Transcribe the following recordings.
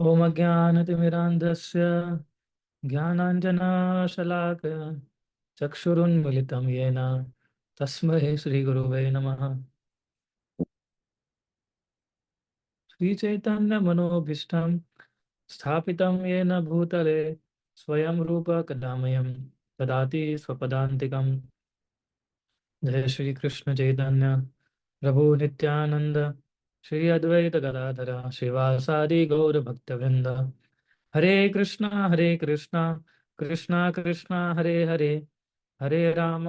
ओम अज्ञानतिमिरान्धस्य ज्ञानाञ्जनशलाकया चक्षुरुन्मिलितं येन तस्मै श्रीगुरुवे नमः। श्रीचैतन्यमनोभीष्टं स्थापितं येन भूतले स्वयं रूप कदा मह्यं ददाति स्वपदान्तिकम्। जय श्री कृष्ण चैतन्य प्रभु नित्यानंद श्री अद्वैत गदाधर श्रीवासादि गौर भक्तवृंद। हरे कृष्णा कृष्णा कृष्णा हरे हरे, हरे राम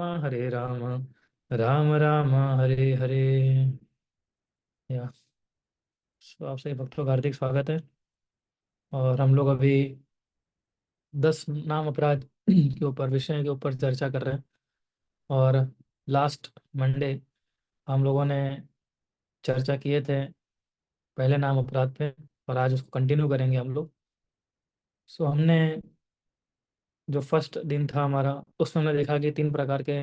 राम राम हरे हरे। या आप सभी भक्तों का हार्दिक स्वागत है। और हम लोग अभी 10 नाम अपराध के ऊपर विषय के ऊपर चर्चा कर रहे हैं। और लास्ट मंडे हम लोगों ने चर्चा किए थे पहले नाम अपराध पे, और आज उसको कंटिन्यू करेंगे हम लोग। सो हमने जो फर्स्ट दिन था हमारा, उसमें हमने देखा कि 3 प्रकार के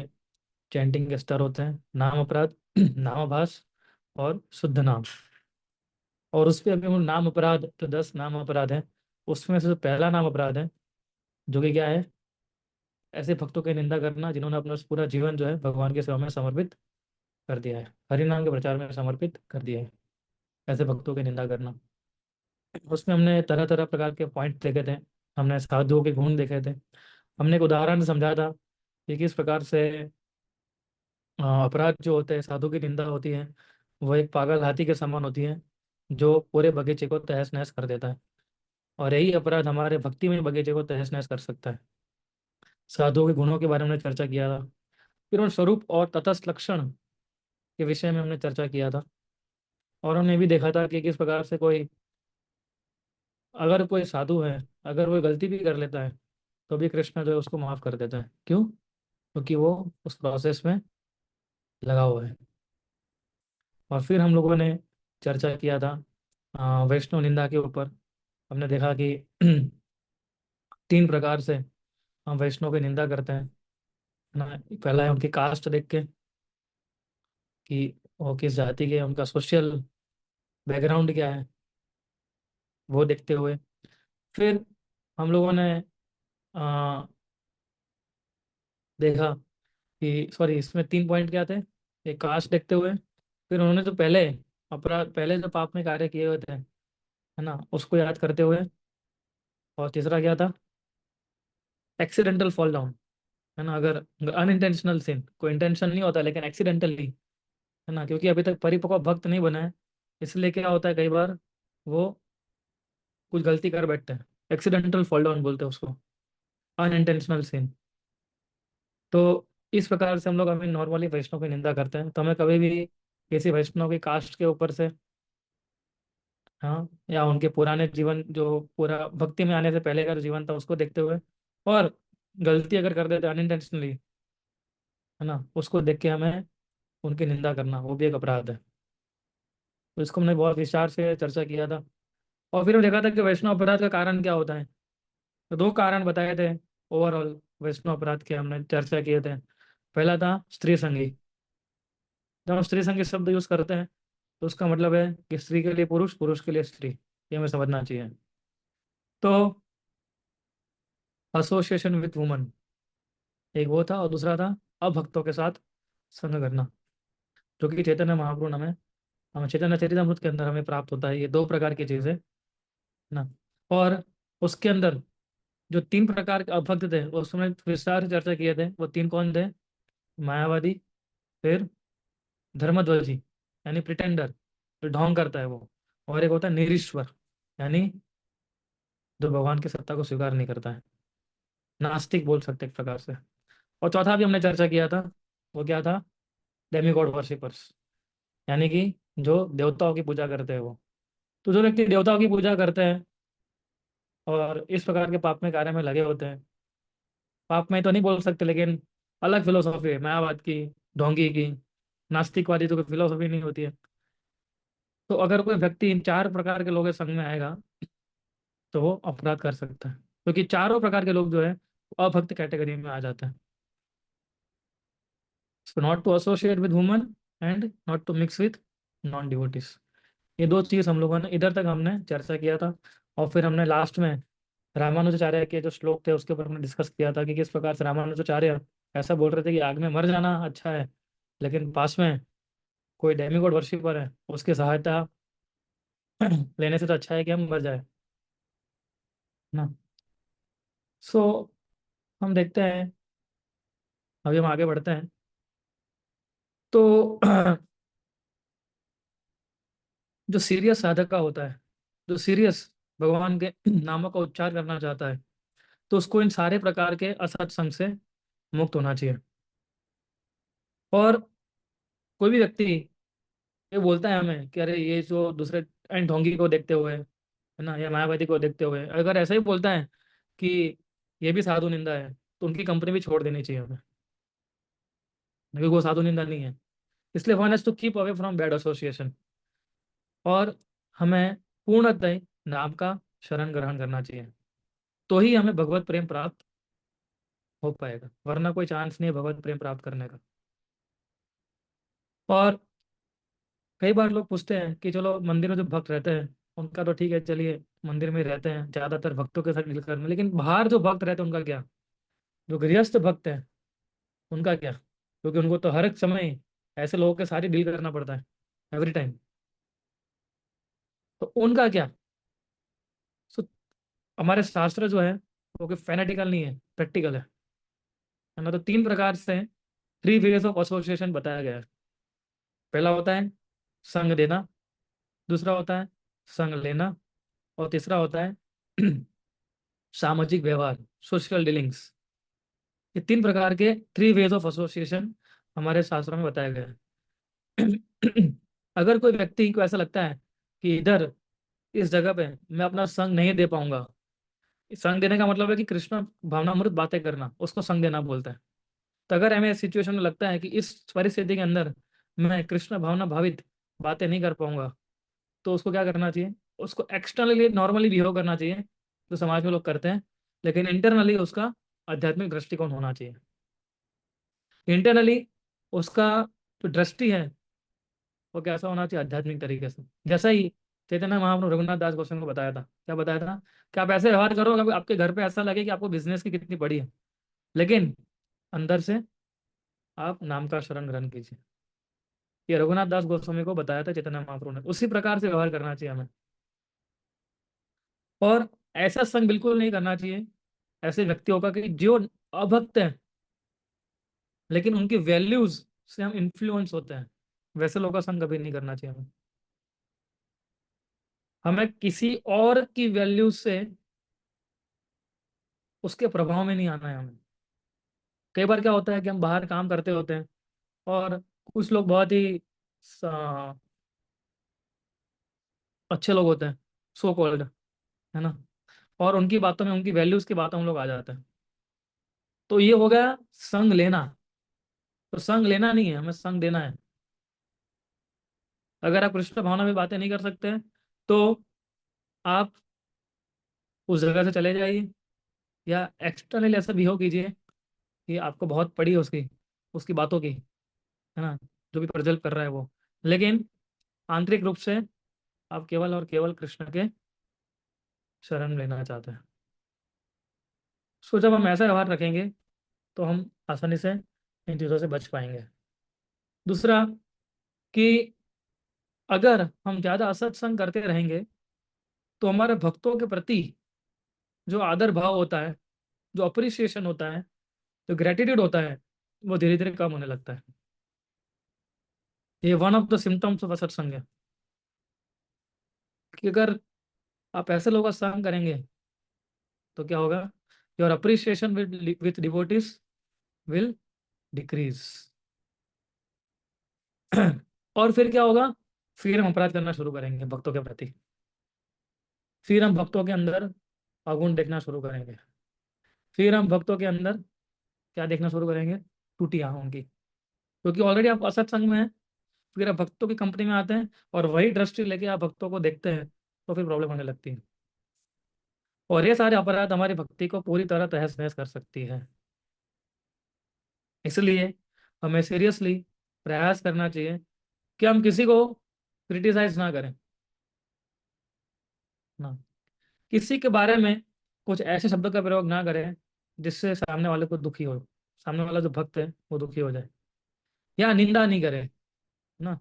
चैंटिंग के स्तर होते हैं: नाम अपराध, नामाभास और शुद्ध नाम। और उस पे अभी हम नाम अपराध, तो 10 नाम अपराध हैं। उसमें से जो पहला नाम अपराध है, जो कि क्या है, ऐसे भक्तों की निंदा करना जिन्होंने अपना पूरा जीवन जो है भगवान की सेवा में समर्पित कर दिया है, हरि नाम के प्रचार में समर्पित कर दिया है। ऐसे भक्तों की निंदा करना। उसमें हमने तरह तरह प्रकार के पॉइंट देखे थे। हमने साधुओं के गुण देखे थे। हमने एक उदाहरण समझा था कि किस प्रकार से अपराध जो होते हैं, साधु की निंदा होती है, वो एक पागल हाथी के समान होती है जो पूरे बगीचे को तहस नहस कर देता है। और यही अपराध हमारे भक्ति में बगीचे को तहस नहस कर सकता है। साधुओं के गुणों के बारे में हमने चर्चा किया था। फिर उन स्वरूप और तटस्थ लक्षण के विषय में हमने चर्चा किया था। और हमने भी देखा था कि किस प्रकार से कोई, अगर कोई साधु है, अगर वो गलती भी कर लेता है, तो भी कृष्ण जो है उसको माफ कर देता है। क्यों? क्योंकि वो उस प्रोसेस में लगा हुआ है। और फिर हम लोगों ने चर्चा किया था वैष्णव निंदा के ऊपर। हमने देखा कि 3 प्रकार से हम वैष्णव की निंदा करते हैं ना। पहला है उनकी कास्ट देख के, कि वो किस जाति के हैं, उनका सोशल बैकग्राउंड क्या है, वो देखते हुए। फिर हम लोगों ने आ, देखा कि, सॉरी, इसमें 3 पॉइंट क्या थे। एक कास्ट देखते हुए, फिर उन्होंने जो पहले अपराध, पहले जो पाप में कार्य किए हुए थे, है ना, उसको याद करते हुए। और तीसरा क्या था? एक्सीडेंटल फॉल डाउन, है ना। अगर अनइंटेंशनल सिन, कोई इंटेंशन नहीं होता लेकिन एक्सीडेंटली, है ना, क्योंकि अभी तक परिपक्व भक्त नहीं बना है, इसलिए क्या होता है कई बार वो कुछ गलती कर बैठते हैं। एक्सीडेंटल फॉल डाउन बोलते हैं उसको, अनइंटेंशनल सिन। तो इस प्रकार से हम लोग अभी नॉर्मली वैष्णव की निंदा करते हैं, तो हमें कभी भी किसी वैष्णव की कास्ट के ऊपर से, हाँ, या उनके पुराने जीवन, जो पूरा भक्ति में आने से पहले का जो जीवन था उसको देखते हुए, और गलती अगर कर देते अनइंटेंशनली, है ना, उसको देख के हमें उनकी निंदा करना, वो भी एक अपराध है। तो इसको हमने बहुत विस्तार से चर्चा किया था। और फिर हम देखा था कि वैष्णव अपराध का कारण क्या होता है। तो 2 कारण बताए थे ओवरऑल वैष्णव अपराध के, हमने चर्चा किए थे। पहला था स्त्री संगी। जब हम स्त्री संगी शब्द यूज करते हैं, तो उसका मतलब है कि स्त्री के लिए पुरुष, पुरुष के लिए स्त्री, ये हमें समझना चाहिए। तो एसोसिएशन विथ वुमन एक वो था, और दूसरा था अभक्तों के साथ संग करना, जो कि चैतन्य महाप्रभु ने हमें, हमें चैतन्य चरितमृत के अंदर हमें प्राप्त होता है। ये 2 प्रकार की चीजें ना। और उसके अंदर जो 3 प्रकार के अभक्त थे, वो उसमें विस्तार से चर्चा किए थे। वो 3 कौन थे? मायावादी, फिर धर्मध्वजी, यानी प्रिटेंडर, जो ढोंग करता है वो, और एक होता है निरीश्वर, यानी जो भगवान की सत्ता को स्वीकार नहीं करता है, नास्तिक बोल सकते हैं एक प्रकार से। और चौथा भी हमने चर्चा किया था, वो क्या था? डेमीगॉड वर्शिपर्स, यानी कि जो देवताओं की पूजा करते हैं वो। तो जो व्यक्ति देवताओं की पूजा करते हैं और इस प्रकार के पाप में कार्य में लगे होते हैं, पाप में तो नहीं बोल सकते, लेकिन अलग फिलोसॉफी है मायावाद की, ढोंगी की, नास्तिकवादी तो कोई फिलोसॉफी नहीं होती है। तो अगर कोई व्यक्ति इन 4 प्रकार के लोगों के संग में आएगा, तो वो अपराध कर सकता है, क्योंकि चारों प्रकार के लोग जो है वो अभक्त कैटेगरी में आ जाते हैं। So not to associate with woman and not to mix with non devotees, ये दो चीज हम लोगों ने इधर तक हमने चर्चा किया था। और फिर हमने लास्ट में रामानुजाचार्य के जो श्लोक थे उसके ऊपर हमने डिस्कस किया था कि किस प्रकार से रामानुजाचार्य ऐसा बोल रहे थे कि आग में मर जाना अच्छा है, लेकिन पास में कोई डेमिगॉड वर्शिपर है, उसकी सहायता लेने से तो अच्छा है कि हम मर जाए ना। सो हम देखते हैं, अभी हम आगे बढ़ते हैं। तो जो सीरियस साधक का होता है, जो सीरियस भगवान के नामों का उच्चार करना चाहता है, तो उसको इन सारे प्रकार के असत्संग से मुक्त होना चाहिए। और कोई भी व्यक्ति ये बोलता है हमें कि अरे ये जो दूसरे एंड ढोंगी को देखते हुए, है ना, या मायावती को देखते हुए अगर ऐसा ही बोलता है कि ये भी साधु निंदा है, तो उनकी कंपनी भी छोड़ देनी चाहिए हमें, क्योंकि वो साधु निंदा नहीं है। इसलिए one has to keep away from bad association. और हमें पूर्णतः नाम का शरण ग्रहण करना चाहिए, तो ही हमें भगवत प्रेम प्राप्त हो पाएगा, वरना कोई चांस नहीं है भगवत प्रेम प्राप्त करने का। और कई बार लोग पूछते हैं कि चलो मंदिर में जो भक्त रहते हैं उनका तो ठीक है, चलिए मंदिर में ही रहते हैं ज्यादातर भक्तों के साथ डील करना, लेकिन बाहर जो भक्त रहते हैं उनका क्या, जो गृहस्थ भक्त हैं उनका क्या, क्योंकि उनको तो हर एक समय ऐसे लोगों के साथ ही डील करना पड़ता है, एवरी टाइम। तो उनका क्या। सो हमारे शास्त्र जो है वो कि फैनेटिकल नहीं है, प्रैक्टिकल है ना। तो तीन प्रकार से थ्री वेज ऑफ एसोसिएशन बताया गया है। पहला होता है संग देना, दूसरा होता है संग लेना, और तीसरा होता है सामाजिक व्यवहार, सोशल डीलिंग्स। ये तीन प्रकार के थ्री वेज ऑफ एसोसिएशन हमारे शास्त्रों में बताया गया है। अगर कोई व्यक्ति को ऐसा लगता है कि इधर इस जगह पे मैं अपना संग नहीं दे पाऊंगा, संग देने का मतलब है कि कृष्ण भावनामृत बातें करना, उसको संग देना बोलते हैं। तो अगर हमें सिचुएशन में लगता है कि इस परिस्थिति के अंदर मैं कृष्ण भावना भावित बातें नहीं कर पाऊंगा, तो उसको क्या करना चाहिए, उसको एक्सटर्नली नॉर्मली बिहेव करना चाहिए जो समाज में लोग करते हैं, लेकिन इंटरनली उसका आध्यात्मिक दृष्टिकोण होना चाहिए। इंटरनली उसका जो दृष्टि है वो कैसा होना चाहिए, आध्यात्मिक तरीके से। जैसा ही चैतन्य महाप्रभु रघुनाथ दास गोस्वामी को बताया था, क्या बताया था कि आप ऐसे व्यवहार करो कि आपके घर पे ऐसा लगे कि आपको बिजनेस की कितनी बड़ी है, लेकिन अंदर से आप नाम का शरण ग्रहण कीजिए। ये रघुनाथ दास गोस्वामी को बताया था चैतन्य महाप्रभु ने, उसी प्रकार से व्यवहार करना चाहिए हमें। और ऐसा संग बिल्कुल नहीं करना चाहिए ऐसे व्यक्तियों का कि जो अभक्त हैं लेकिन उनकी वैल्यूज से हम इन्फ्लुएंस होते हैं, वैसे लोगों का संग कभी नहीं करना चाहिए हमें। हमें किसी और की वैल्यूज से उसके प्रभाव में नहीं आना है हमें। कई बार क्या होता है कि हम बाहर काम करते होते हैं और कुछ लोग बहुत ही स- अच्छे लोग होते हैं, सो कॉल्ड, है ना, और उनकी बातों में उनकी वैल्यूज की बातों में हम लोग आ जाते हैं। तो ये हो गया संग लेना। तो संग लेना नहीं है, हमें संग देना है। अगर आप कृष्ण भावना में बातें नहीं कर सकते हैं, तो आप उस जगह से चले जाइए, या एक्सटर्नल ऐसा बिहेव कीजिए कि आपको बहुत पड़ी है उसकी उसकी बातों की, है ना, जो भी प्रज्वल कर रहा है वो, लेकिन आंतरिक रूप से आप केवल और केवल कृष्ण के शरण लेना चाहते हैं। सो जब हम ऐसा व्यवहार रखेंगे तो हम आसानी से इन चीज़ों से बच पाएंगे। दूसरा कि अगर हम ज़्यादा असत्संग करते रहेंगे तो हमारे भक्तों के प्रति जो आदर भाव होता है, जो अप्रिसिएशन होता है, जो ग्रेटिट्यूड होता है, वो धीरे धीरे कम होने लगता है। ये one of the symptoms of असत्संग है कि अगर आप ऐसे लोगों का संग करेंगे तो क्या होगा, your appreciation with devotees will decrease. और फिर क्या होगा, फिर हम अपराध करना शुरू करेंगे भक्तों के प्रति, फिर हम भक्तों के अंदर अवगुण देखना शुरू करेंगे, फिर हम भक्तों के अंदर क्या देखना शुरू करेंगे, टूटियां उनकी, क्योंकि ऑलरेडी आप असत्संग में हैं। फिर आप भक्तों की कंपनी में आते हैं और वही दृष्टि लेके आप भक्तों को देखते हैं, तो फिर प्रॉब्लम होने लगती है। और ये सारे अपराध हमारी भक्ति को पूरी तरह तहस नहस कर सकती है। इसलिए हमें सीरियसली प्रयास करना चाहिए कि हम किसी को क्रिटिसाइज ना करें, ना। किसी के बारे में कुछ ऐसे शब्दों का प्रयोग ना करें जिससे सामने वाले को दुखी हो, सामने वाला जो भक्त है वो दुखी हो जाए। या निंदा नहीं करे, है ना।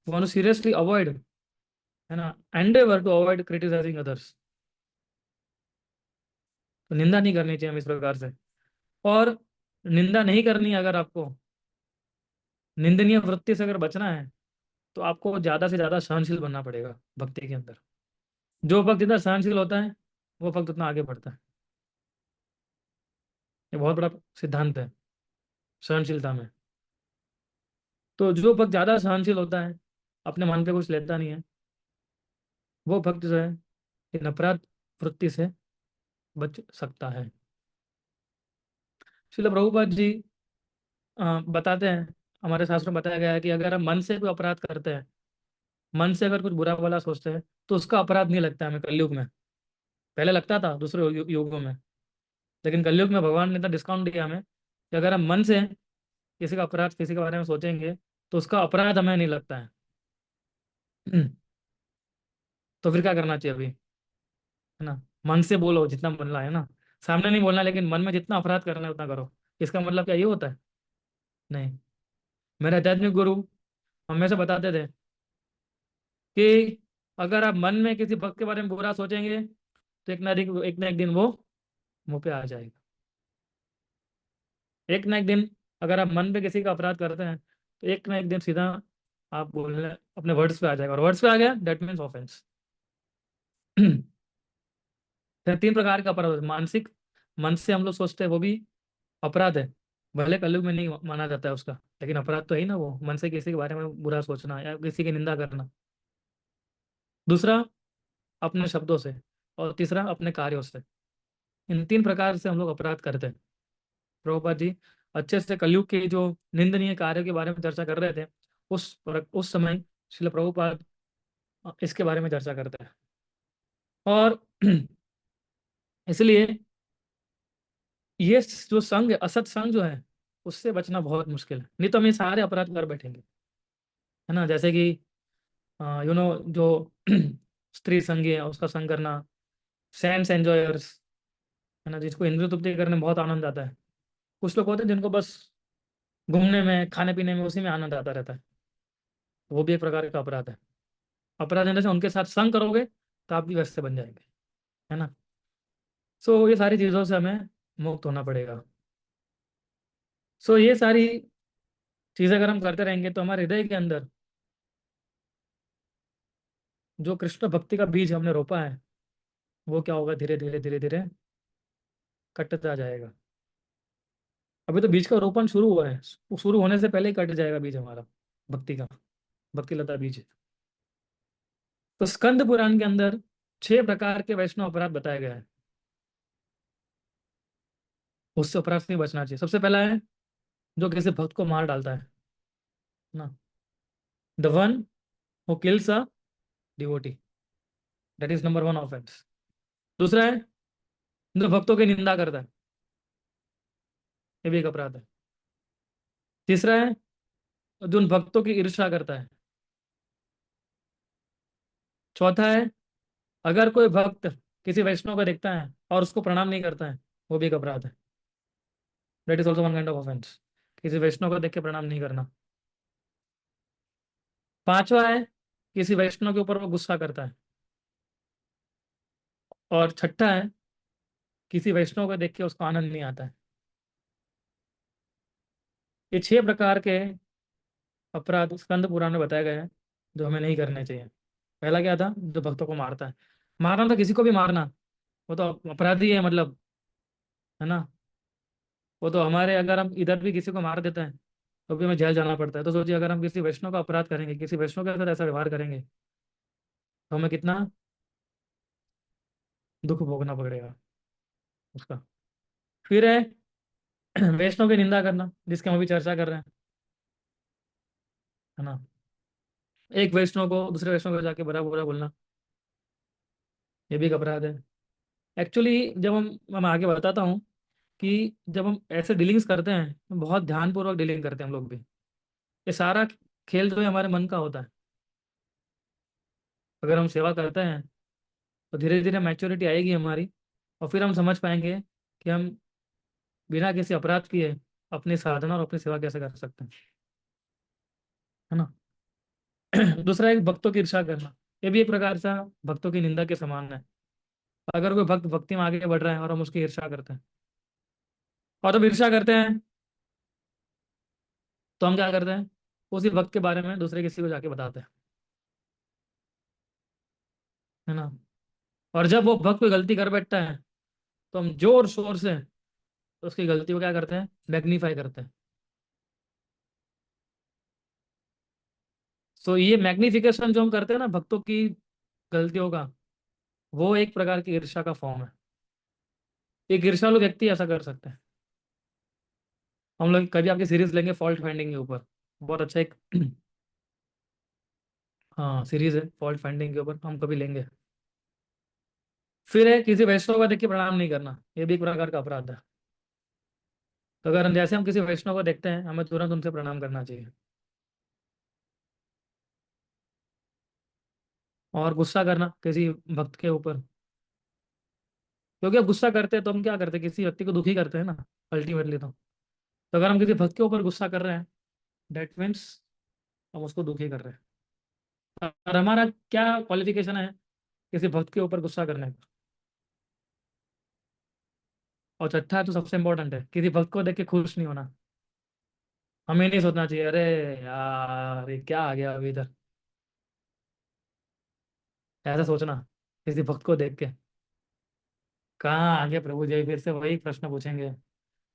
वन सीरियसली अवॉइड, है ना, endeavour to avoid criticising others. तो निंदा नहीं करनी चाहिए हमें इस प्रकार से। और निंदा नहीं करनी है, अगर आपको निंदनीय वृत्ति से अगर बचना है तो आपको ज्यादा से ज्यादा सहनशील बनना पड़ेगा भक्ति के अंदर। जो भक्त जितना सहनशील होता है वो भक्त उतना आगे बढ़ता है। ये बहुत बड़ा सिद्धांत है सहनशीलता में। तो जो भक्त ज्यादा सहनशील होता है, अपने मन पे कुछ लेता नहीं है, वो भक्त जो है इन अपराध वृत्ति से बच सकता है। श्रील प्रभुपाद जी बताते हैं, हमारे शास्त्रों में बताया गया है कि अगर हम मन से कोई अपराध करते हैं, मन से अगर कुछ बुरा भला सोचते हैं, तो उसका अपराध नहीं लगता है हमें कलयुग में। पहले लगता था दूसरे युगों में, लेकिन कलयुग में भगवान ने इतना डिस्काउंट दिया हमें कि अगर हम मन से किसी का अपराध, किसी के बारे में सोचेंगे, तो उसका अपराध हमें नहीं लगता है। तो फिर क्या करना चाहिए अभी, है ना। मन से बोलो जितना बोलना है ना, सामने नहीं बोलना, लेकिन मन में जितना अपराध करना है उतना करो। इसका मतलब क्या ये होता है? नहीं। मेरे आध्यात्मिक गुरु हमेशा बताते थे कि अगर आप मन में किसी भक्त के बारे में बुरा सोचेंगे तो एक ना एक दिन वो मुंह पे आ जाएगा। एक ना एक दिन अगर आप मन पे किसी का अपराध करते हैं तो एक ना एक दिन सीधा आप बोलने अपने वर्ड्स पे आ जाएगा, और वर्ड्स पे आ गया दैट मीन्स ऑफेंस। फिर तीन प्रकार का अपराध होता है। मानसिक, मन से हम लोग सोचते हैं वो भी अपराध है, भले कलयुग में नहीं माना जाता है उसका, लेकिन अपराध तो है ही ना वो, मन से किसी के बारे में बुरा सोचना या किसी की निंदा करना। दूसरा अपने शब्दों से, और तीसरा अपने कार्यों से। इन तीन प्रकार से हम लोग अपराध करते हैं। प्रभुपाद जी अच्छे से कलयुग के जो निंदनीय कार्यों के बारे में चर्चा कर रहे थे, उस समय श्रील प्रभुपाद इसके बारे में चर्चा करते हैं। और इसलिए ये जो संग है, असत संग जो है, उससे बचना बहुत मुश्किल है, नहीं तो हम ये सारे अपराध कर बैठेंगे, है ना। जैसे कि जो स्त्री संगी है उसका संग करना, सेंस एंजॉयर्स, है ना, जिसको इंद्रिय तृप्ति करने में बहुत आनंद आता है। कुछ लोग होते हैं जिनको बस घूमने में, खाने पीने में, उसी में आनंद आता रहता है। वो भी एक प्रकार का अपराध है। अपराध जैसे उनके साथ संग करोगे तो आप भी वैसे बन जाएंगे, है ना। सो ये सारी चीज़ों से हमें मुक्त होना पड़ेगा। सो ये सारी चीज़ें अगर हम करते रहेंगे तो हमारे हृदय के अंदर जो कृष्ण भक्ति का बीज हमने रोपा है वो क्या होगा, धीरे धीरे धीरे धीरे कटता जाएगा। अभी तो बीज का रोपण शुरू हुआ है, वो शुरू होने से पहले ही कट जाएगा बीज हमारा, भक्ति का, भक्ति लता बीज। तो स्कंद पुराण के अंदर 6 प्रकार के वैष्णव अपराध बताया गया है, उससे अपराध से नहीं बचना चाहिए। सबसे पहला है जो किसी भक्त को मार डालता है ना, the one who kills a devotee, that is number one offence. दूसरा है जो भक्तों की निंदा करता है, ये भी एक अपराध है। तीसरा है जो उन भक्तों की ईर्ष्या करता है। चौथा है अगर कोई भक्त किसी वैष्णव को देखता है और उसको प्रणाम नहीं करता है, वो भी एक अपराध है, that is also one kind of offence, किसी वैष्णव को देख के प्रणाम नहीं करना। पांचवा है किसी वैष्णव के ऊपर वो गुस्सा करता है। और छठा है किसी वैष्णव को देख के उसको आनंद नहीं आता है। ये 6 प्रकार के अपराध स्कंद पुराण में बताए गए हैं जो हमें नहीं करने चाहिए। पहला क्या था, जो भक्तों को मारता है। मारना तो किसी को भी मारना, वो तो अपराधी है मतलब, है ना। वो तो हमारे, अगर हम इधर भी किसी को मार देते हैं तो भी हमें जेल जाना पड़ता है। तो सोचिए अगर हम किसी वैष्णव का अपराध करेंगे, किसी वैष्णव के साथ ऐसा व्यवहार करेंगे, तो हमें कितना दुख भोगना पड़ेगा उसका। फिर है वैष्णव की निंदा करना, जिसकी हम अभी चर्चा कर रहे हैं, है ना। एक वैष्णव को दूसरे वैष्णव को जाके बुरा बुरा बोलना, ये भी एक अपराध है। एक्चुअली जब मैं आगे बताता हूँ कि जब हम ऐसे डीलिंग्स करते हैं तो बहुत ध्यानपूर्वक डीलिंग करते हैं हम लोग भी। ये सारा खेल जो है हमारे मन का होता है। अगर हम सेवा करते हैं तो धीरे धीरे मैच्योरिटी आएगी हमारी, और फिर हम समझ पाएंगे कि हम बिना किसी अपराध किए अपनी साधना और अपनी सेवा कैसे कर सकते हैं, है ना। दूसरा एक भक्तों की ईर्षा करना, ये भी एक प्रकार से भक्तों की निंदा के समान है। अगर कोई भक्त भक्ति में आगे बढ़ रहा है और हम उसकी ईर्षा करते हैं, और जब ईर्षा करते हैं तो हम क्या करते हैं, उसी भक्त के बारे में दूसरे किसी को जाके बताते हैं, है ना। और जब वो भक्त कोई गलती कर बैठता है तो हम जोर शोर से उसकी गलती को क्या करते हैं, मैग्नीफाई करते हैं। तो ये मैग्निफिकेशन जो हम करते हैं ना भक्तों की गलतियों का, वो एक प्रकार की ईर्ष्या का फॉर्म है। एक ईर्ष्यालु व्यक्ति ऐसा कर सकते हैं। हम लोग कभी आपकी सीरीज लेंगे फॉल्ट फाइंडिंग के ऊपर, बहुत अच्छा एक हाँ सीरीज है फॉल्ट फाइंडिंग के ऊपर, हम कभी लेंगे। फिर है किसी वैष्णव को देख के प्रणाम नहीं करना, ये भी एक प्रकार का अपराध है। तो अगर हम जैसे हम किसी वैष्णव को देखते हैं हमें तुरंत उनसे प्रणाम करना चाहिए। और गुस्सा करना किसी भक्त के ऊपर, क्योंकि अब गुस्सा करते हैं तो हम क्या करते हैं, किसी व्यक्ति को दुखी करते हैं ना अल्टीमेटली। तो अगर हम किसी भक्त के ऊपर गुस्सा कर रहे हैं, डेट मीन्स हम उसको दुखी कर रहे हैं। और हमारा क्या क्वालिफिकेशन है किसी भक्त के ऊपर गुस्सा करने का। और छठा तो सबसे इंपॉर्टेंट है, किसी भक्त को देख के खुश नहीं होना। हमें नहीं सोचना चाहिए अरे यार ये क्या आ गया अभी इधर, ऐसा सोचना किसी भक्त को देख के, कहाँ आ गया प्रभु जी फिर से वही प्रश्न पूछेंगे।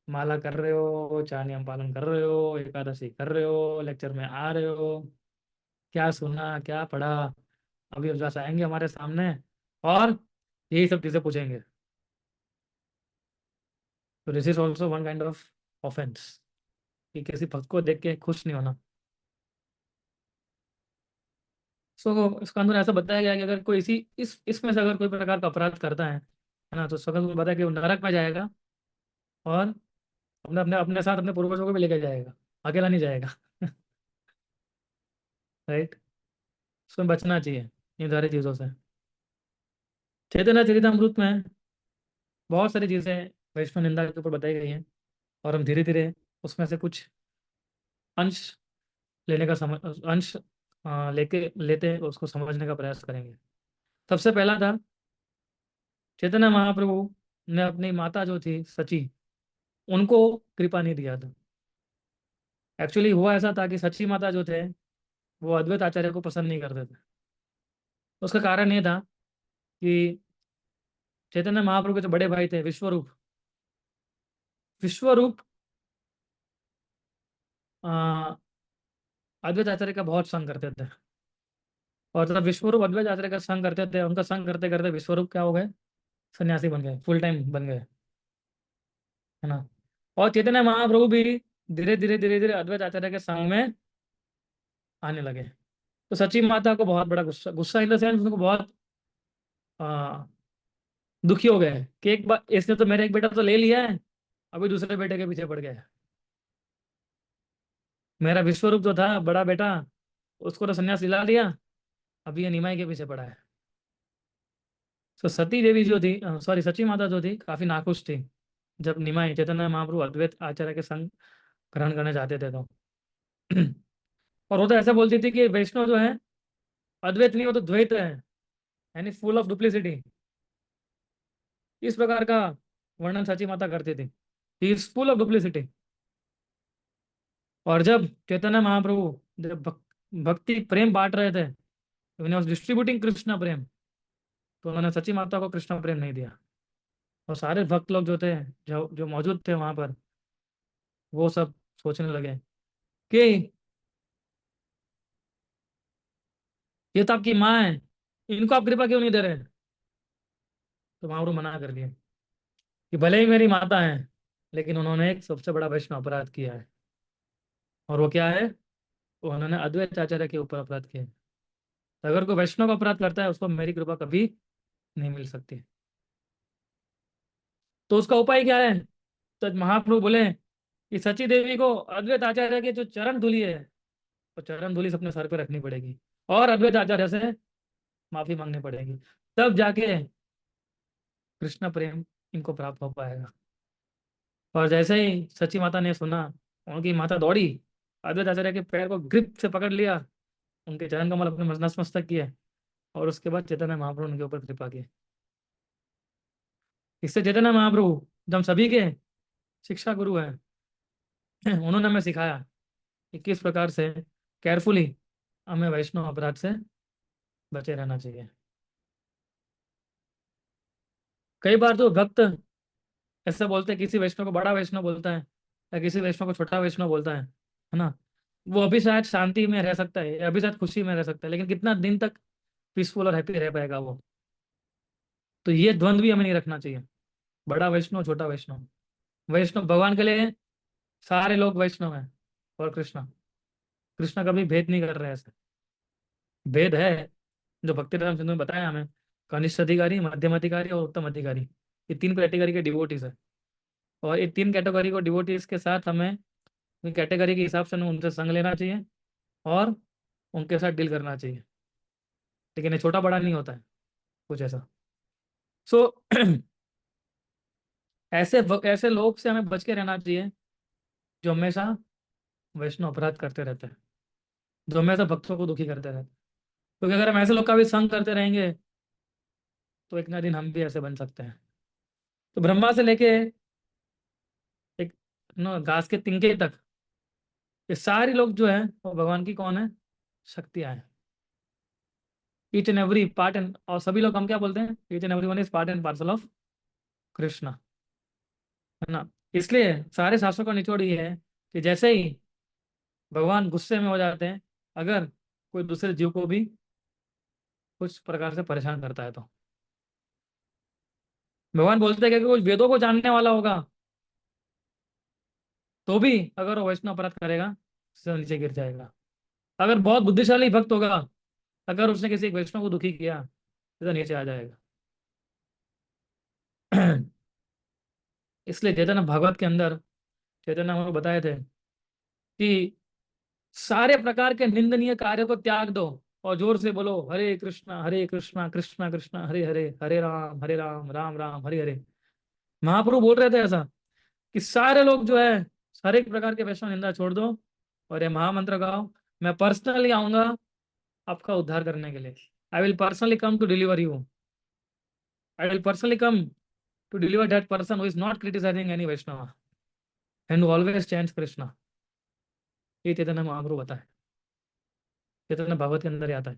माला कर रहे हो, चार नियम पालन कर रहे हो, एकादशी कर रहे हो, लेक्चर में आ रहे हो, क्या सुना क्या पढ़ा। अभी बस आएंगे हमारे सामने और यही सब चीजें पूछेंगे। तो this is also one kind of offence, कि किसी भक्त को देख के खुश नहीं होना। सो इसका अंदर ऐसा बताया गया है कि अगर कोई इसी इस इसमें से अगर कोई प्रकार का अपराध करता है ना, तो स्वगत को बताया कि वो नरक में जाएगा, और अपने अपने अपने साथ अपने पूर्वजों को भी लेकर जाएगा, अकेला नहीं जाएगा। राइट। उसमें बचना चाहिए इन सारी चीज़ों से। चैतन्य चरितमृत में बहुत सारी चीज़ें वैष्णव निंदा के ऊपर बताई गई हैं, और हम धीरे धीरे उसमें से कुछ अंश लेने का समझ अंश लेके लेते उसको समझने का प्रयास करेंगे। सबसे पहला था, चैतन्य महाप्रभु ने अपनी माता जो थी सची, उनको कृपा नहीं दिया था। एक्चुअली हुआ ऐसा था कि सची माता जो थे वो अद्वैत आचार्य को पसंद नहीं करते थे। उसका कारण ये था कि चैतन्य महाप्रभु के जो बड़े भाई थे विश्वरूप, विश्वरूप अ, अद्वैत आचार्य का बहुत संग करते थे। और जब विश्वरूप अद्वैत आचार्य का संग करते थे, उनका संग करते करते विश्वरूप क्या हो गए, सन्यासी बन गए, फुल टाइम बन गए, है ना। और चैतन्य महाप्रभु भी धीरे धीरे अद्वैत आचार्य के संग में आने लगे। तो सची माता को बहुत बड़ा गुस्सा, गुस्सा इन द सेंस उनको बहुत आ, दुखी हो गए कि एक बार इसने तो मेरा एक बेटा तो ले लिया है, अभी दूसरे बेटे के पीछे पड़ गया। मेरा विश्वरूप जो था बड़ा बेटा, उसको तो संन्यास दिला दिया, अभी ये निमाई के पीछे पड़ा है। तो सती देवी जो थी, सॉरी सची माता जो थी, काफी नाखुश थी जब निमाई चैतन्य महाप्रभु अद्वैत आचार्य के संग ग्रहण करने जाते थे तो। और वो तो ऐसा बोलती थी कि वैष्णव जो है अद्वैत नहीं, वो तो द्वैत है, यानी फुल ऑफ डुप्लीसिटी। इस प्रकार का वर्णन सची माता करती थी, he is full of duplicity. और जब चैतन्य महाप्रभु जब भक्ति प्रेम बांट रहे थे, when he was distributing Krishna प्रेम, तो उन्होंने सची माता को कृष्णा प्रेम नहीं दिया। और सारे भक्त लोग जो थे, जो जो मौजूद थे वहां पर, वो सब सोचने लगे कि ये तो आपकी माँ है, इनको आप कृपा क्यों नहीं दे रहे। तो महाप्रभु मना कर दिए कि भले ही मेरी माता है, लेकिन उन्होंने एक सबसे बड़ा वैष्णव अपराध किया है। और वो क्या है, वो उन्होंने अद्वैत आचार्य के ऊपर अपराध किया है। तो अगर कोई वैष्णव का अपराध करता है उसको मेरी कृपा कभी नहीं मिल सकती। तो उसका उपाय क्या है, तो महाप्रभु बोले कि सची देवी को अद्वैत आचार्य के जो चरण धूलि है, वो चरण धूलि अपने सर पे रखनी पड़ेगी, और अद्वैत आचार्य से माफी मांगनी पड़ेगी, तब जाके कृष्ण प्रेम इनको प्राप्त हो पाएगा। और जैसे ही सची माता ने सुना, उनकी माता दौड़ी, अद्वैत आचार्य के पैर को ग्रिप से पकड़ लिया, उनके चरण कमल अपने नतमस्तक किए, और उसके बाद चैतन्य महाप्रभु उनके ऊपर कृपा की। इससे चैतन्य महाप्रभु जो हम सभी के शिक्षा गुरु हैं, उन्होंने हमें सिखाया कि किस प्रकार से केयरफुली हमें वैष्णव अपराध से बचे रहना चाहिए। कई बार तो भक्त ऐसा बोलते हैं, किसी वैष्णव को बड़ा वैष्णव बोलता है या किसी वैष्णव को छोटा वैष्णव बोलता है ना, वो अभी शायद शांति में रह सकता है, अभी शायद खुशी में रह सकता है, लेकिन कितना दिन तक पीसफुल और हैप्पी रह पाएगा वो? तो ये द्वंद्व भी हमें नहीं रखना चाहिए, बड़ा वैष्णव छोटा वैष्णव। वैष्णव भगवान के लिए सारे लोग वैष्णव हैं, और कृष्ण कृष्ण कभी भेद नहीं कर रहे हैं ऐसे। भेद है जो भक्ति रसम सिंधु में बताया हमें, कनिष्ठ अधिकारी, मध्यम अधिकारी और उत्तम अधिकारी, ये तीन कैटेगरी के डिवोटीज है। और ये तीन कैटेगरी को डिवोटीज के साथ हमें कैटेगरी के हिसाब से हमें उनसे संग लेना चाहिए और उनके साथ डील करना चाहिए। लेकिन ये छोटा बड़ा नहीं होता है कुछ ऐसा। सो ऐसे लोग से हमें बच के रहना चाहिए जो हमेशा वैष्णव अपराध करते रहते हैं, जो हमेशा भक्तों को दुखी करते रहते हैं। क्योंकि अगर हम ऐसे लोग का भी संग करते रहेंगे तो एक ना दिन हम भी ऐसे बन सकते हैं। तो ब्रह्मा से लेके एक घास के तिनके तक, ये सारे लोग जो है वो भगवान की कौन है, शक्तियां हैं। Each and every part and, और सभी लोग हम क्या बोलते हैं, each and every one is part and parcel of Krishna, है ना। इसलिए सारे शास्त्रों का निचोड़ ये है कि जैसे ही भगवान गुस्से में हो जाते हैं, अगर कोई दूसरे जीव को भी कुछ प्रकार से परेशान करता है, तो भगवान बोलते हैं कि कोई वेदों को जानने वाला होगा तो भी अगर वो वैष्णव अपराध करेगा, उससे नीचे गिर जाएगा। अगर बहुत बुद्धिशाली भक्त होगा, अगर उसने किसी एक वैष्णव को दुखी किया, तो नीचे आ जाएगा। इसलिए चैतन्य भागवत के अंदर चैतन्य हमें बताए थे कि सारे प्रकार के निंदनीय कार्य को त्याग दो और जोर से बोलो हरे कृष्णा कृष्णा कृष्णा हरे हरे, हरे राम राम राम हरे हरे। महाप्रभु बोल रहे थे ऐसा कि सारे लोग जो है हर एक प्रकार के वैष्णव निंदा छोड़ दो और ये महामंत्र गाओ। मैं पर्सनली आऊंगा आपका उद्धार करने के लिए। I will personally come to deliver you. I will personally come to deliver that person who is not criticising any Vaishnav and always chants Krishna. ये चैतन्य महाप्रभु बताए, चैतन्य भागवत के अंदर ही आता है।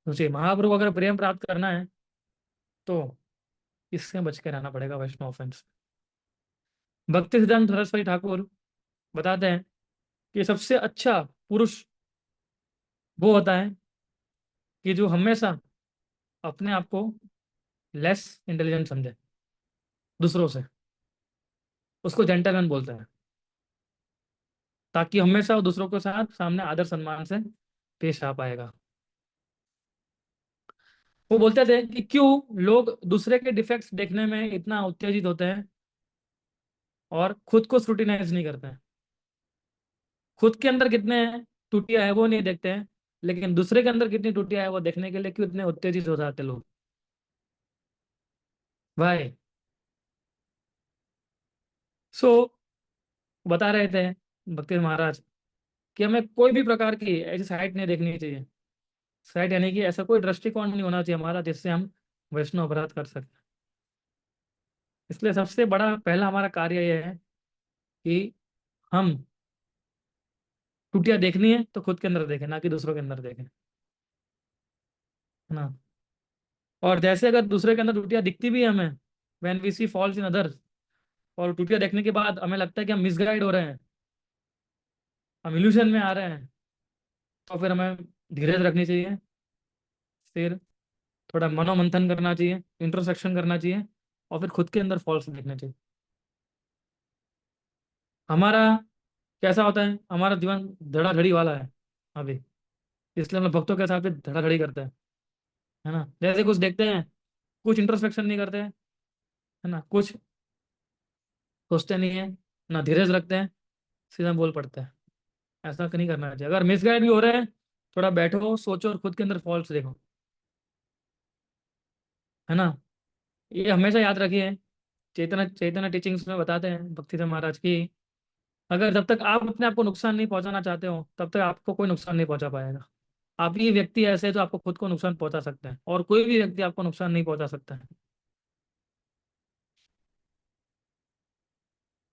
सोचिए, महाप्रभु अगर प्रेम प्राप्त करना है तो इससे बच के रहना पड़ेगा वैष्णव ऑफेंस। भक्ति सिद्धांत सरस्वती ठाकुर बताते हैं कि सबसे अच्छा पुरुष वो होता है कि जो हमेशा अपने आप को लेस इंटेलिजेंट समझे दूसरों से, उसको जेंटलमैन बोलते हैं, ताकि हमेशा वो दूसरों के साथ सामने आदर सम्मान से पेश आ पाएगा। वो बोलते थे कि क्यों लोग दूसरे के डिफेक्ट्स देखने में इतना उत्तेजित होते हैं और खुद को स्क्रूटिनाइज नहीं करते हैं। खुद के अंदर कितने त्रुटियां है वो नहीं देखते हैं, लेकिन दूसरे के अंदर कितनी त्रुटियां है वो देखने के लिए क्यों इतने उत्तेजित हो जाते लोग। भाई, सो बता रहे थे भक्ति महाराज कि हमें कोई भी प्रकार की ऐसी साइट नहीं देखनी चाहिए। साइट यानी कि ऐसा कोई दृष्टिकोण नहीं होना चाहिए हमारा जिससे हम वैष्णव अपराध कर सकें। इसलिए सबसे बड़ा पहला हमारा कार्य यह है कि हम त्रुटियां देखनी है तो खुद के अंदर देखें, ना कि दूसरों के अंदर देखें, है ना। और जैसे अगर दूसरे के अंदर त्रुटियां दिखती भी है हमें, when we see faults in others, और त्रुटियां देखने के बाद हमें लगता है कि हम मिसगाइड हो रहे हैं, हम इल्यूजन में आ रहे हैं, तो फिर हमें धीरज रखनी चाहिए, फिर थोड़ा मनोमंथन करना चाहिए, इंट्रोस्पेक्शन करना चाहिए, और फिर खुद के अंदर फॉल्स देखना चाहिए। हमारा कैसा होता है, हमारा जीवन धड़ाधड़ी वाला है अभी, इसलिए हम लोग भक्तों के साथ भी धड़ाधड़ी करते हैं, है ना। जैसे कुछ देखते हैं, कुछ इंट्रोस्पेक्शन नहीं करते हैं, है ना, कुछ सोचते नहीं है, ना धीरज रखते हैं, सीधा बोल पड़ते हैं। ऐसा नहीं करना चाहिए। अगर मिसगाइड भी हो रहे हैं थोड़ा बैठो, सोचो और खुद के अंदर फॉल्ट्स देखो, है ना। ये हमेशा याद रखिए, चेतना चेतना टीचिंग्स में बताते हैं भक्ति से महाराज की, अगर जब तक आप अपने आप को नुकसान नहीं पहुंचाना चाहते हो तब तक आपको कोई नुकसान नहीं पहुंचा पाएगा। आप ही व्यक्ति ऐसे हैं जो आपको खुद को नुकसान पहुंचा सकते हैं, और कोई भी व्यक्ति आपको नुकसान नहीं पहुंचा सकता है।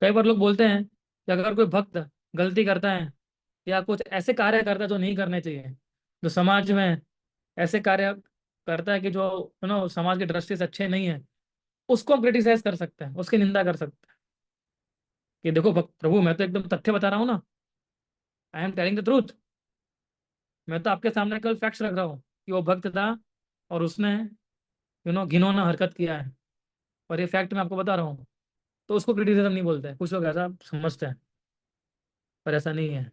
कई बार लोग बोलते हैं कि अगर कोई भक्त गलती करता है या कुछ ऐसे कार्य करता है जो नहीं करने चाहिए, जो समाज में ऐसे कार्य करता है कि जो समाज की दृष्टि से अच्छे नहीं है, उसको क्रिटिसाइज कर सकते हैं, उसकी निंदा कर सकते हैं कि देखो भक्त प्रभु, मैं तो एकदम तथ्य बता रहा हूँ ना, I am telling the truth. मैं तो आपके सामने केवल फैक्ट्स रख रहा हूँ कि वो भक्त था और उसने घिनौना हरकत किया है, और ये फैक्ट मैं आपको बता रहा हूँ। तो उसको क्रिटिसिज्म नहीं बोलते हैं, कुछ लोग ऐसा समझते हैं, पर ऐसा नहीं है।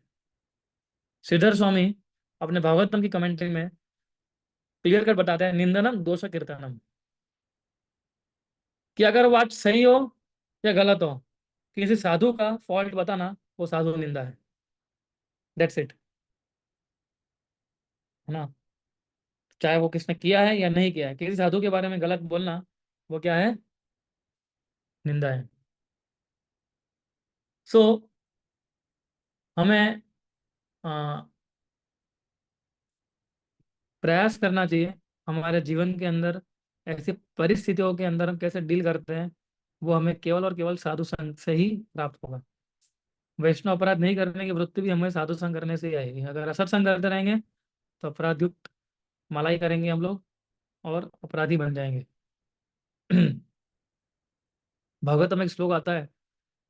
श्रीधर स्वामी अपने भागवतम की कमेंट्री में क्लियर कर बताते हैं, निंदनम दोष कीर्तनम, कि अगर वो बात सही हो या गलत हो, किसी साधु का फॉल्ट बताना वो साधु निंदा है। दैट्स इट, है ना। चाहे वो किसने किया है या नहीं किया है, किसी साधु के बारे में गलत बोलना वो क्या है, निंदा है। सो हमें अ, प्रयास करना चाहिए हमारे जीवन के अंदर ऐसी परिस्थितियों के अंदर हम कैसे डील करते हैं, वो हमें केवल और केवल साधु संग से ही प्राप्त होगा। वैष्णव अपराध नहीं करने की वृत्ति भी हमें साधु संग करने से ही आएगी। अगर असत संग करते रहेंगे तो अपराध युक्त मलाई करेंगे हम लोग और अपराधी बन जाएंगे। भागवत में एक श्लोक आता है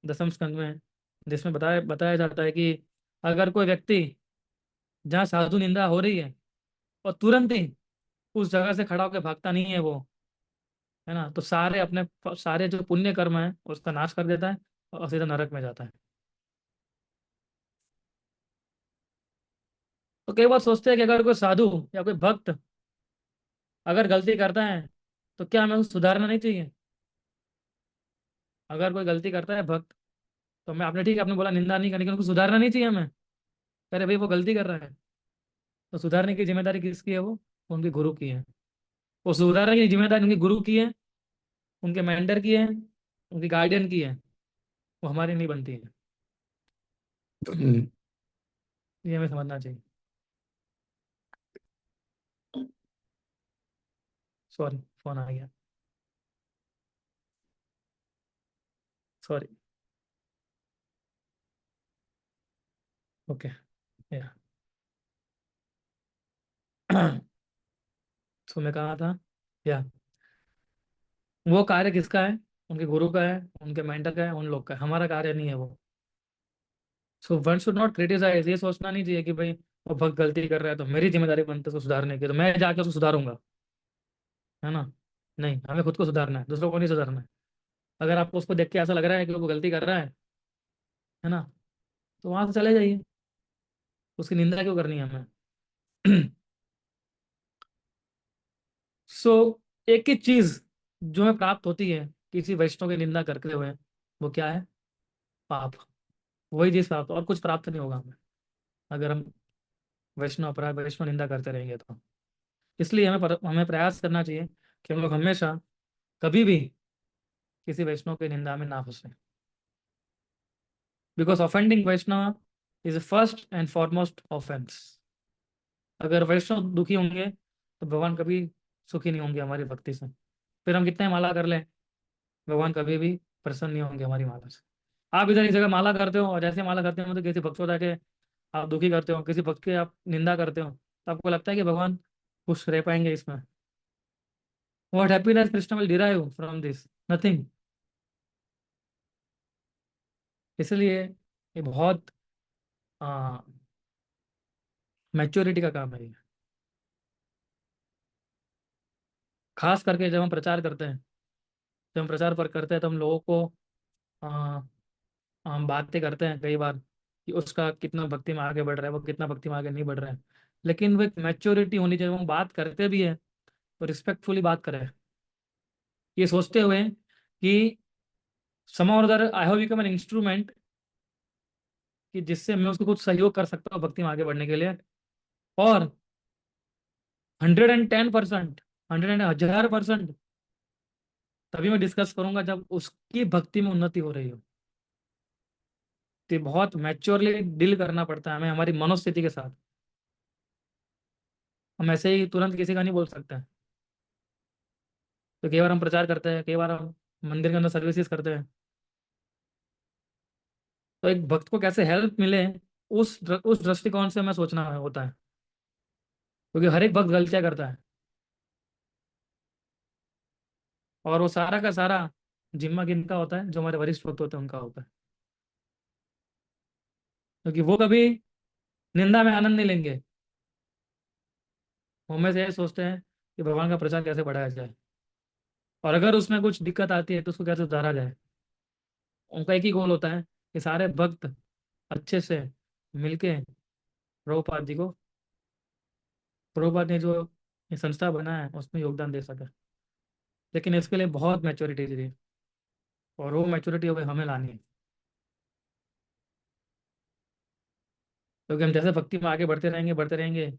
दसम स्कंद में, जिसमें बताया बताया जाता है कि अगर कोई व्यक्ति जहाँ साधु निंदा हो रही है और तुरंत ही उस जगह से खड़ा होकर भागता नहीं है वो, है ना, तो सारे जो पुण्य कर्म है उसका नाश कर देता है और सीधा नरक में जाता है। तो कई बार सोचते हैं कि अगर कोई साधु या कोई भक्त अगर गलती करता है तो क्या हमें उसे सुधारना नहीं चाहिए। अगर कोई गलती करता है भक्त, तो मैं आपने ठीक है आपने बोला निंदा नहीं करनी, लेकिन उनको सुधारना नहीं चाहिए हमें। अरे भाई वो गलती कर रहा है, तो सुधारने की जिम्मेदारी किसकी है, वो उनके गुरु की है। वो सुधारने की जिम्मेदारी उनके गुरु की है, उनके मेंटर की है, उनके गार्डियन की है, वो हमारी नहीं बनती है। ये हमें समझना चाहिए। सॉरी, फोन आ गया, सॉरी। ओके, या तो मैं कहा था, या वो कार्य किसका है, उनके गुरु का है, उनके मेंटर का है, उन लोग का है, हमारा कार्य नहीं है वो। So one should not criticise, ये सोचना नहीं चाहिए कि भाई वो भक्त गलती कर रहा है तो मेरी जिम्मेदारी बनती है उसको सुधारने की, तो मैं जाके उसको सुधारूंगा, है ना। नहीं, हमें खुद को सुधारना है, दूसरों को नहीं सुधारना है। अगर आपको उसको देख के ऐसा लग रहा है कि वो गलती कर रहा है ना, तो वहां से चले जाइए, उसकी निंदा क्यों करनी है हमें। सो एक ही चीज जो हमें प्राप्त होती है किसी वैष्णव की निंदा करते हुए, वो क्या है, पाप। वही चीज प्राप्त, और कुछ प्राप्त नहीं होगा हमें अगर हम वैष्णव अपराध वैष्णव निंदा करते रहेंगे तो। इसलिए हमें प्रयास करना चाहिए कि हम लोग हमेशा कभी भी किसी वैष्णव की निंदा में ना फंसे, because offending Vaishnav is first and foremost offence. अगर वैष्णव दुखी होंगे तो भगवान कभी सुखी नहीं होंगे हमारी भक्ति से। फिर हम कितने माला कर लें, भगवान कभी भी प्रसन्न नहीं होंगे हमारी माला से। आप इधर एक जगह माला करते हो और जैसे माला करते हो तो किसी भक्त को जाके आप दुखी करते हो, किसी भक्त की आप निंदा करते हो, तो आपको लगता है कि भगवान खुश रह पाएंगे इसमें। What happiness Krishna will derive from this, nothing. इसलिए ये बहुत मैच्योरिटी का काम है ये। खास करके जब हम प्रचार करते हैं, जब हम प्रचार पर करते हैं तो हम लोगों को आ, हम बातें करते हैं कई बार कि उसका कितना भक्ति में आगे बढ़ रहा है, वो कितना भक्ति में आगे नहीं बढ़ रहा है। लेकिन वो एक मैच्योरिटी होनी चाहिए, वो हम बात करते भी है तो रिस्पेक्टफुली बात करें, ये सोचते हुए कि सम or other I have become an instrument, कि जिससे मैं उसको कुछ सहयोग कर सकता हूँ भक्ति में आगे बढ़ने के लिए। और 110%, 100% तभी मैं डिस्कस करूंगा जब उसकी भक्ति में उन्नति हो रही हो। तो ये बहुत मैच्योरली डील करना पड़ता है हमें हमारी मनोस्थिति के साथ। हम ऐसे ही तुरंत किसी का नहीं बोल सकते हैं। तो कई बार हम प्रचार करते हैं, कई बार हम मंदिर के अंदर सर्विसेज करते हैं। तो एक भक्त को कैसे हेल्प मिले, उस दृष्टिकोण से हमें सोचना होता है, क्योंकि हर एक भक्त गलतियां करता है। और वो सारा का सारा जिम्मा किनका होता है? जो हमारे वरिष्ठ भक्त होते हैं उनका होता है, क्योंकि वो कभी निंदा में आनंद नहीं लेंगे। वो हमें से ये सोचते हैं कि भगवान का प्रचार कैसे बढ़ाया जाए, और अगर उसमें कुछ दिक्कत आती है तो उसको कैसे सुधारा जाए। उनका एक ही गोल होता है कि सारे भक्त अच्छे से मिलके प्रभुपाद जी को, प्रभुपाद ने जो ये संस्था बनाया है उसमें योगदान दे सके। लेकिन इसके लिए बहुत मैच्योरिटी चाहिए, और वो मैच्योरिटी हमें लानी है। क्योंकि हम जैसे भक्ति में आगे बढ़ते रहेंगे,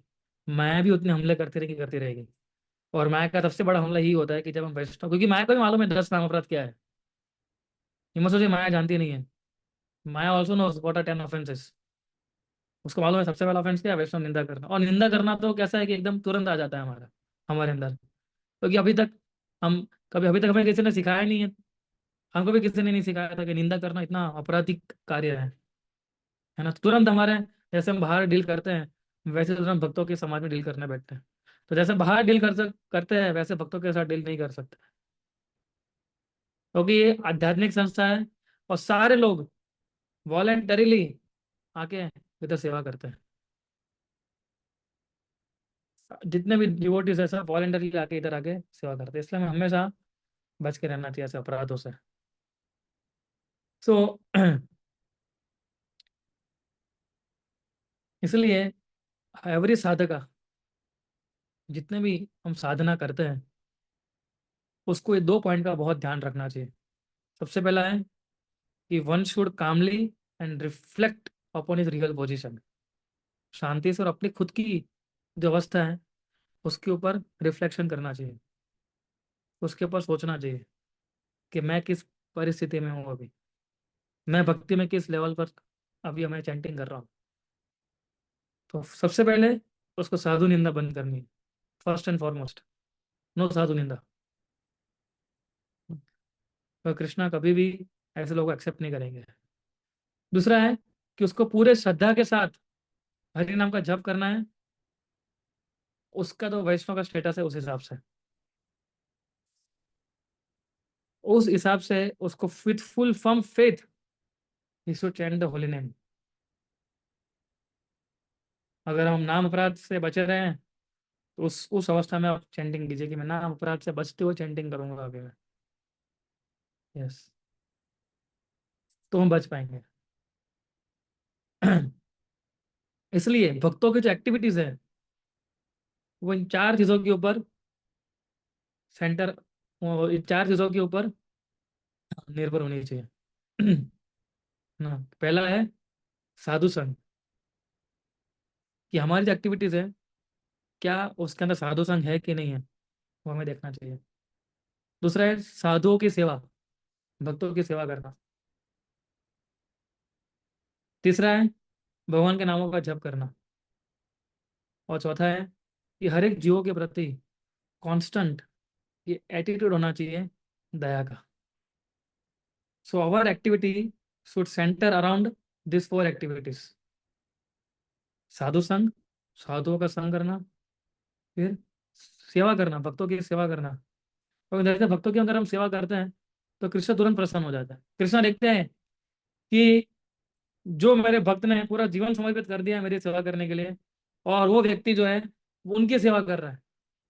माया भी उतने हमले करती रहेगी। और माया का सबसे बड़ा हमला यही होता है कि जब हम वैष्णव, क्योंकि माया को भी मालूम है 10 नाम अपराध क्या है। ये मत सोचिए माया जानती नहीं है। माया also knows what are 10 offences. उसको मालूम है सबसे पहला ऑफेंस क्या है? वैष्णव निंदा करना। और निंदा करना तो कैसा है कि एकदम तुरंत आ जाता है हमारे अंदर। क्योंकि हम अभी तक हमें किसी ने सिखाया नहीं है। हमको भी किसी ने नहीं सिखाया था कि निंदा करना इतना आपराधिक कार्य है ना। तो तुरंत हमारे, जैसे हम बाहर डील करते हैं वैसे तुरंत भक्तों के समाज में डील करने बैठते हैं। तो जैसे बाहर करते हैं वैसे भक्तों के साथ डील नहीं कर सकते, क्योंकि ये आध्यात्मिक संस्था है। और सारे लोग वॉलेंटरीली आके इधर सेवा करते हैं। जितने भी डिवोटीज है सब वॉलेंटरीली आके इधर आके सेवा करते हैं। इसलिए हमें हमेशा बच के रहना चाहिए ऐसे अपराधों से। सो इसलिए एवरी साधका, जितने भी हम साधना करते हैं उसको ये 2 पॉइंट का बहुत ध्यान रखना चाहिए। सबसे पहला है कि one should calmly and reflect upon his real position. शांति से और अपनी खुद की जो अवस्था है उसके ऊपर रिफ्लेक्शन करना चाहिए, उसके ऊपर सोचना चाहिए कि मैं किस परिस्थिति में हूँ अभी, मैं भक्ति में किस लेवल पर अभी मैं चैंटिंग कर रहा हूँ। तो सबसे पहले उसको साधु निंदा बंद करनी है, फर्स्ट एंड फॉरमोस्ट। नो साधु निंदा। तो कृष्णा कभी भी ऐसे लोगों को एक्सेप्ट नहीं करेंगे। दूसरा है कि उसको पूरे श्रद्धा के साथ हरि नाम का जप करना है। उसका तो वैष्णव का स्टेटस है उस हिसाब से, उसको with full form faith he should chant the holy name. अगर हम नाम अपराध से बचे रहे हैं तो उस अवस्था में आप चैंटिंग कीजिए कि मैं नाम अपराध से बचते हुए चैंटिंग करूंगा अभी मैं। यस, तो हम बच पाएंगे। इसलिए भक्तों की जो एक्टिविटीज है वो इन 4 चीजों के ऊपर सेंटर, वो इन 4 चीजों के ऊपर निर्भर होनी चाहिए। ना, पहला है साधु संग, कि हमारी जो एक्टिविटीज है क्या उसके अंदर साधु संग है कि नहीं है, वो हमें देखना चाहिए। दूसरा है साधुओं की सेवा, भक्तों की सेवा करना। तीसरा है भगवान के नामों का जप करना। और चौथा है कि हर एक जीवों के प्रति कांस्टेंट ये एटीट्यूड होना चाहिए दया का। So our activity should centre around this 4 activities. साधु संग, साधुओं का संग करना, फिर सेवा करना, भक्तों की सेवा करना। और जैसे भक्तों की अगर हम सेवा करते हैं तो कृष्ण तुरंत प्रसन्न हो जाता है। कृष्ण देखते हैं कि जो मेरे भक्त ने पूरा जीवन समर्पित कर दिया है मेरी सेवा करने के लिए, और वो व्यक्ति जो है वो उनकी सेवा कर रहा है,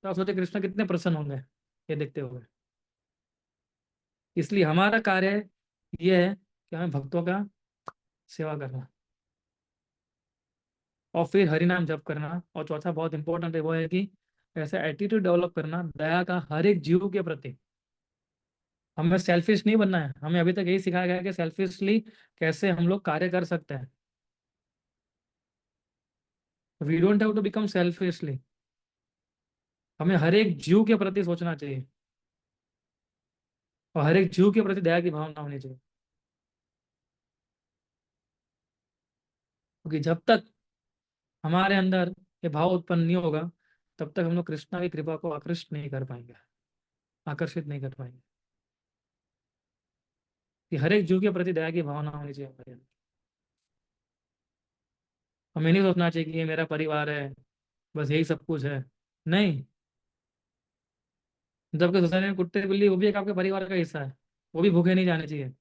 तो आप सोचे कृष्ण कितने प्रसन्न होंगे ये देखते हुए। इसलिए हमारा कार्य ये है कि हमें भक्तों का सेवा करना, और फिर हरि नाम जप करना। और चौथा बहुत इंपॉर्टेंट है, वो है कि ऐसा एटीट्यूड डेवलप करना दया का हर एक जीव के प्रति। हमें सेल्फिश नहीं बनना है। हमें अभी तक यही सिखाया गया है कि सेल्फिशली कैसे हम लोग कार्य कर सकते हैं। We don't have to become selfishly. हमें हर एक जीव के प्रति सोचना चाहिए, और हर एक जीव के प्रति दया की भावना होनी चाहिए। क्योंकि जब तक हमारे अंदर ये भाव उत्पन्न नहीं होगा, तब तक हम लोग कृष्णा की कृपा को आकृष्ट नहीं कर पाएंगे, आकर्षित नहीं कर पाएंगे। कि हर एक जीव के प्रति दया की भावना होनी चाहिए हमारे अंदर। हमें नहीं सोचना चाहिए कि ये मेरा परिवार है, बस यही सब कुछ है। नहीं। जबकि सोसाइटी में कुत्ते बिल्ली वो भी एक आपके परिवार का हिस्सा है, वो भी भूखे नहीं जाने चाहिए।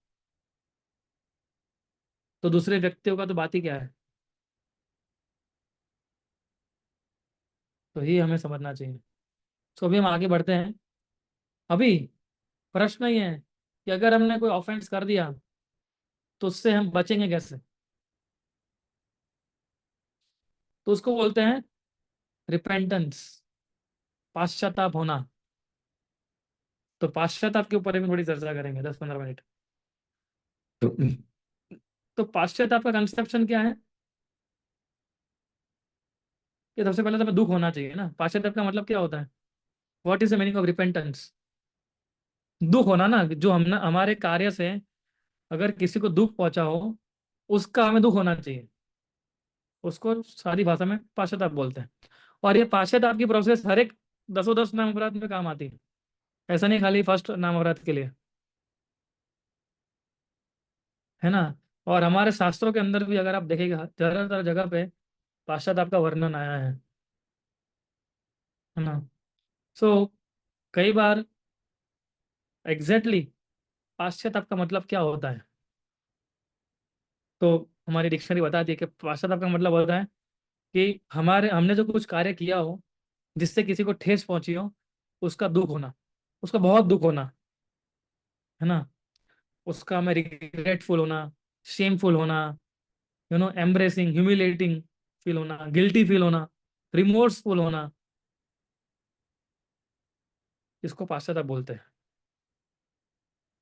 तो दूसरे व्यक्तियों का तो बात ही क्या है। तो ये हमें समझना चाहिए। तो अभी हम आगे बढ़ते हैं। अभी प्रश्न ये है कि अगर हमने कोई ऑफेंस कर दिया, तो उससे हम बचेंगे कैसे। तो उसको बोलते हैं रिपेंटेंस, पाश्चाताप होना। तो पाश्चाताप के ऊपर में थोड़ी चर्चा करेंगे 10-15 मिनट। तो तो पाश्चाताप का कंसेप्शन क्या है, कि सबसे पहले तो हमें दुख होना चाहिए ना। पाश्चाताप का मतलब क्या होता है, what is the meaning of repentance. दुख होना ना, जो हम ना हमारे कार्य से अगर किसी को दुख पहुंचा हो, उसका हमें दुख होना चाहिए। उसको सादी भाषा में पाश्चाताप बोलते हैं। और ये पाश्चाताप की प्रोसेस हर एक दसों दस नाम अपराध में काम आती है। ऐसा नहीं खाली फर्स्ट नाम अपराध के लिए, है ना। और हमारे शास्त्रों के अंदर भी अगर आप देखेंगे, ज्यादातर जगह पे पाश्चाताप का वर्णन आया है ना। सो कई बार एग्जैक्टली पाश्चाताप का मतलब क्या होता है, तो हमारी डिक्शनरी बताती है कि पाश्चाताप का मतलब होता है कि हमारे हमने जो कुछ कार्य किया हो जिससे किसी को ठेस पहुंची हो, उसका दुख होना, उसका बहुत दुख होना, है ना। उसका हमें रिग्रेटफुल होना, शेमफुल होना, एम्ब्रेसिंग ह्यूमिलेटिंग फील होना, गिल्टी फील होना, रिमोर्सफुल होना, इसको पाश्चात्य बोलते हैं,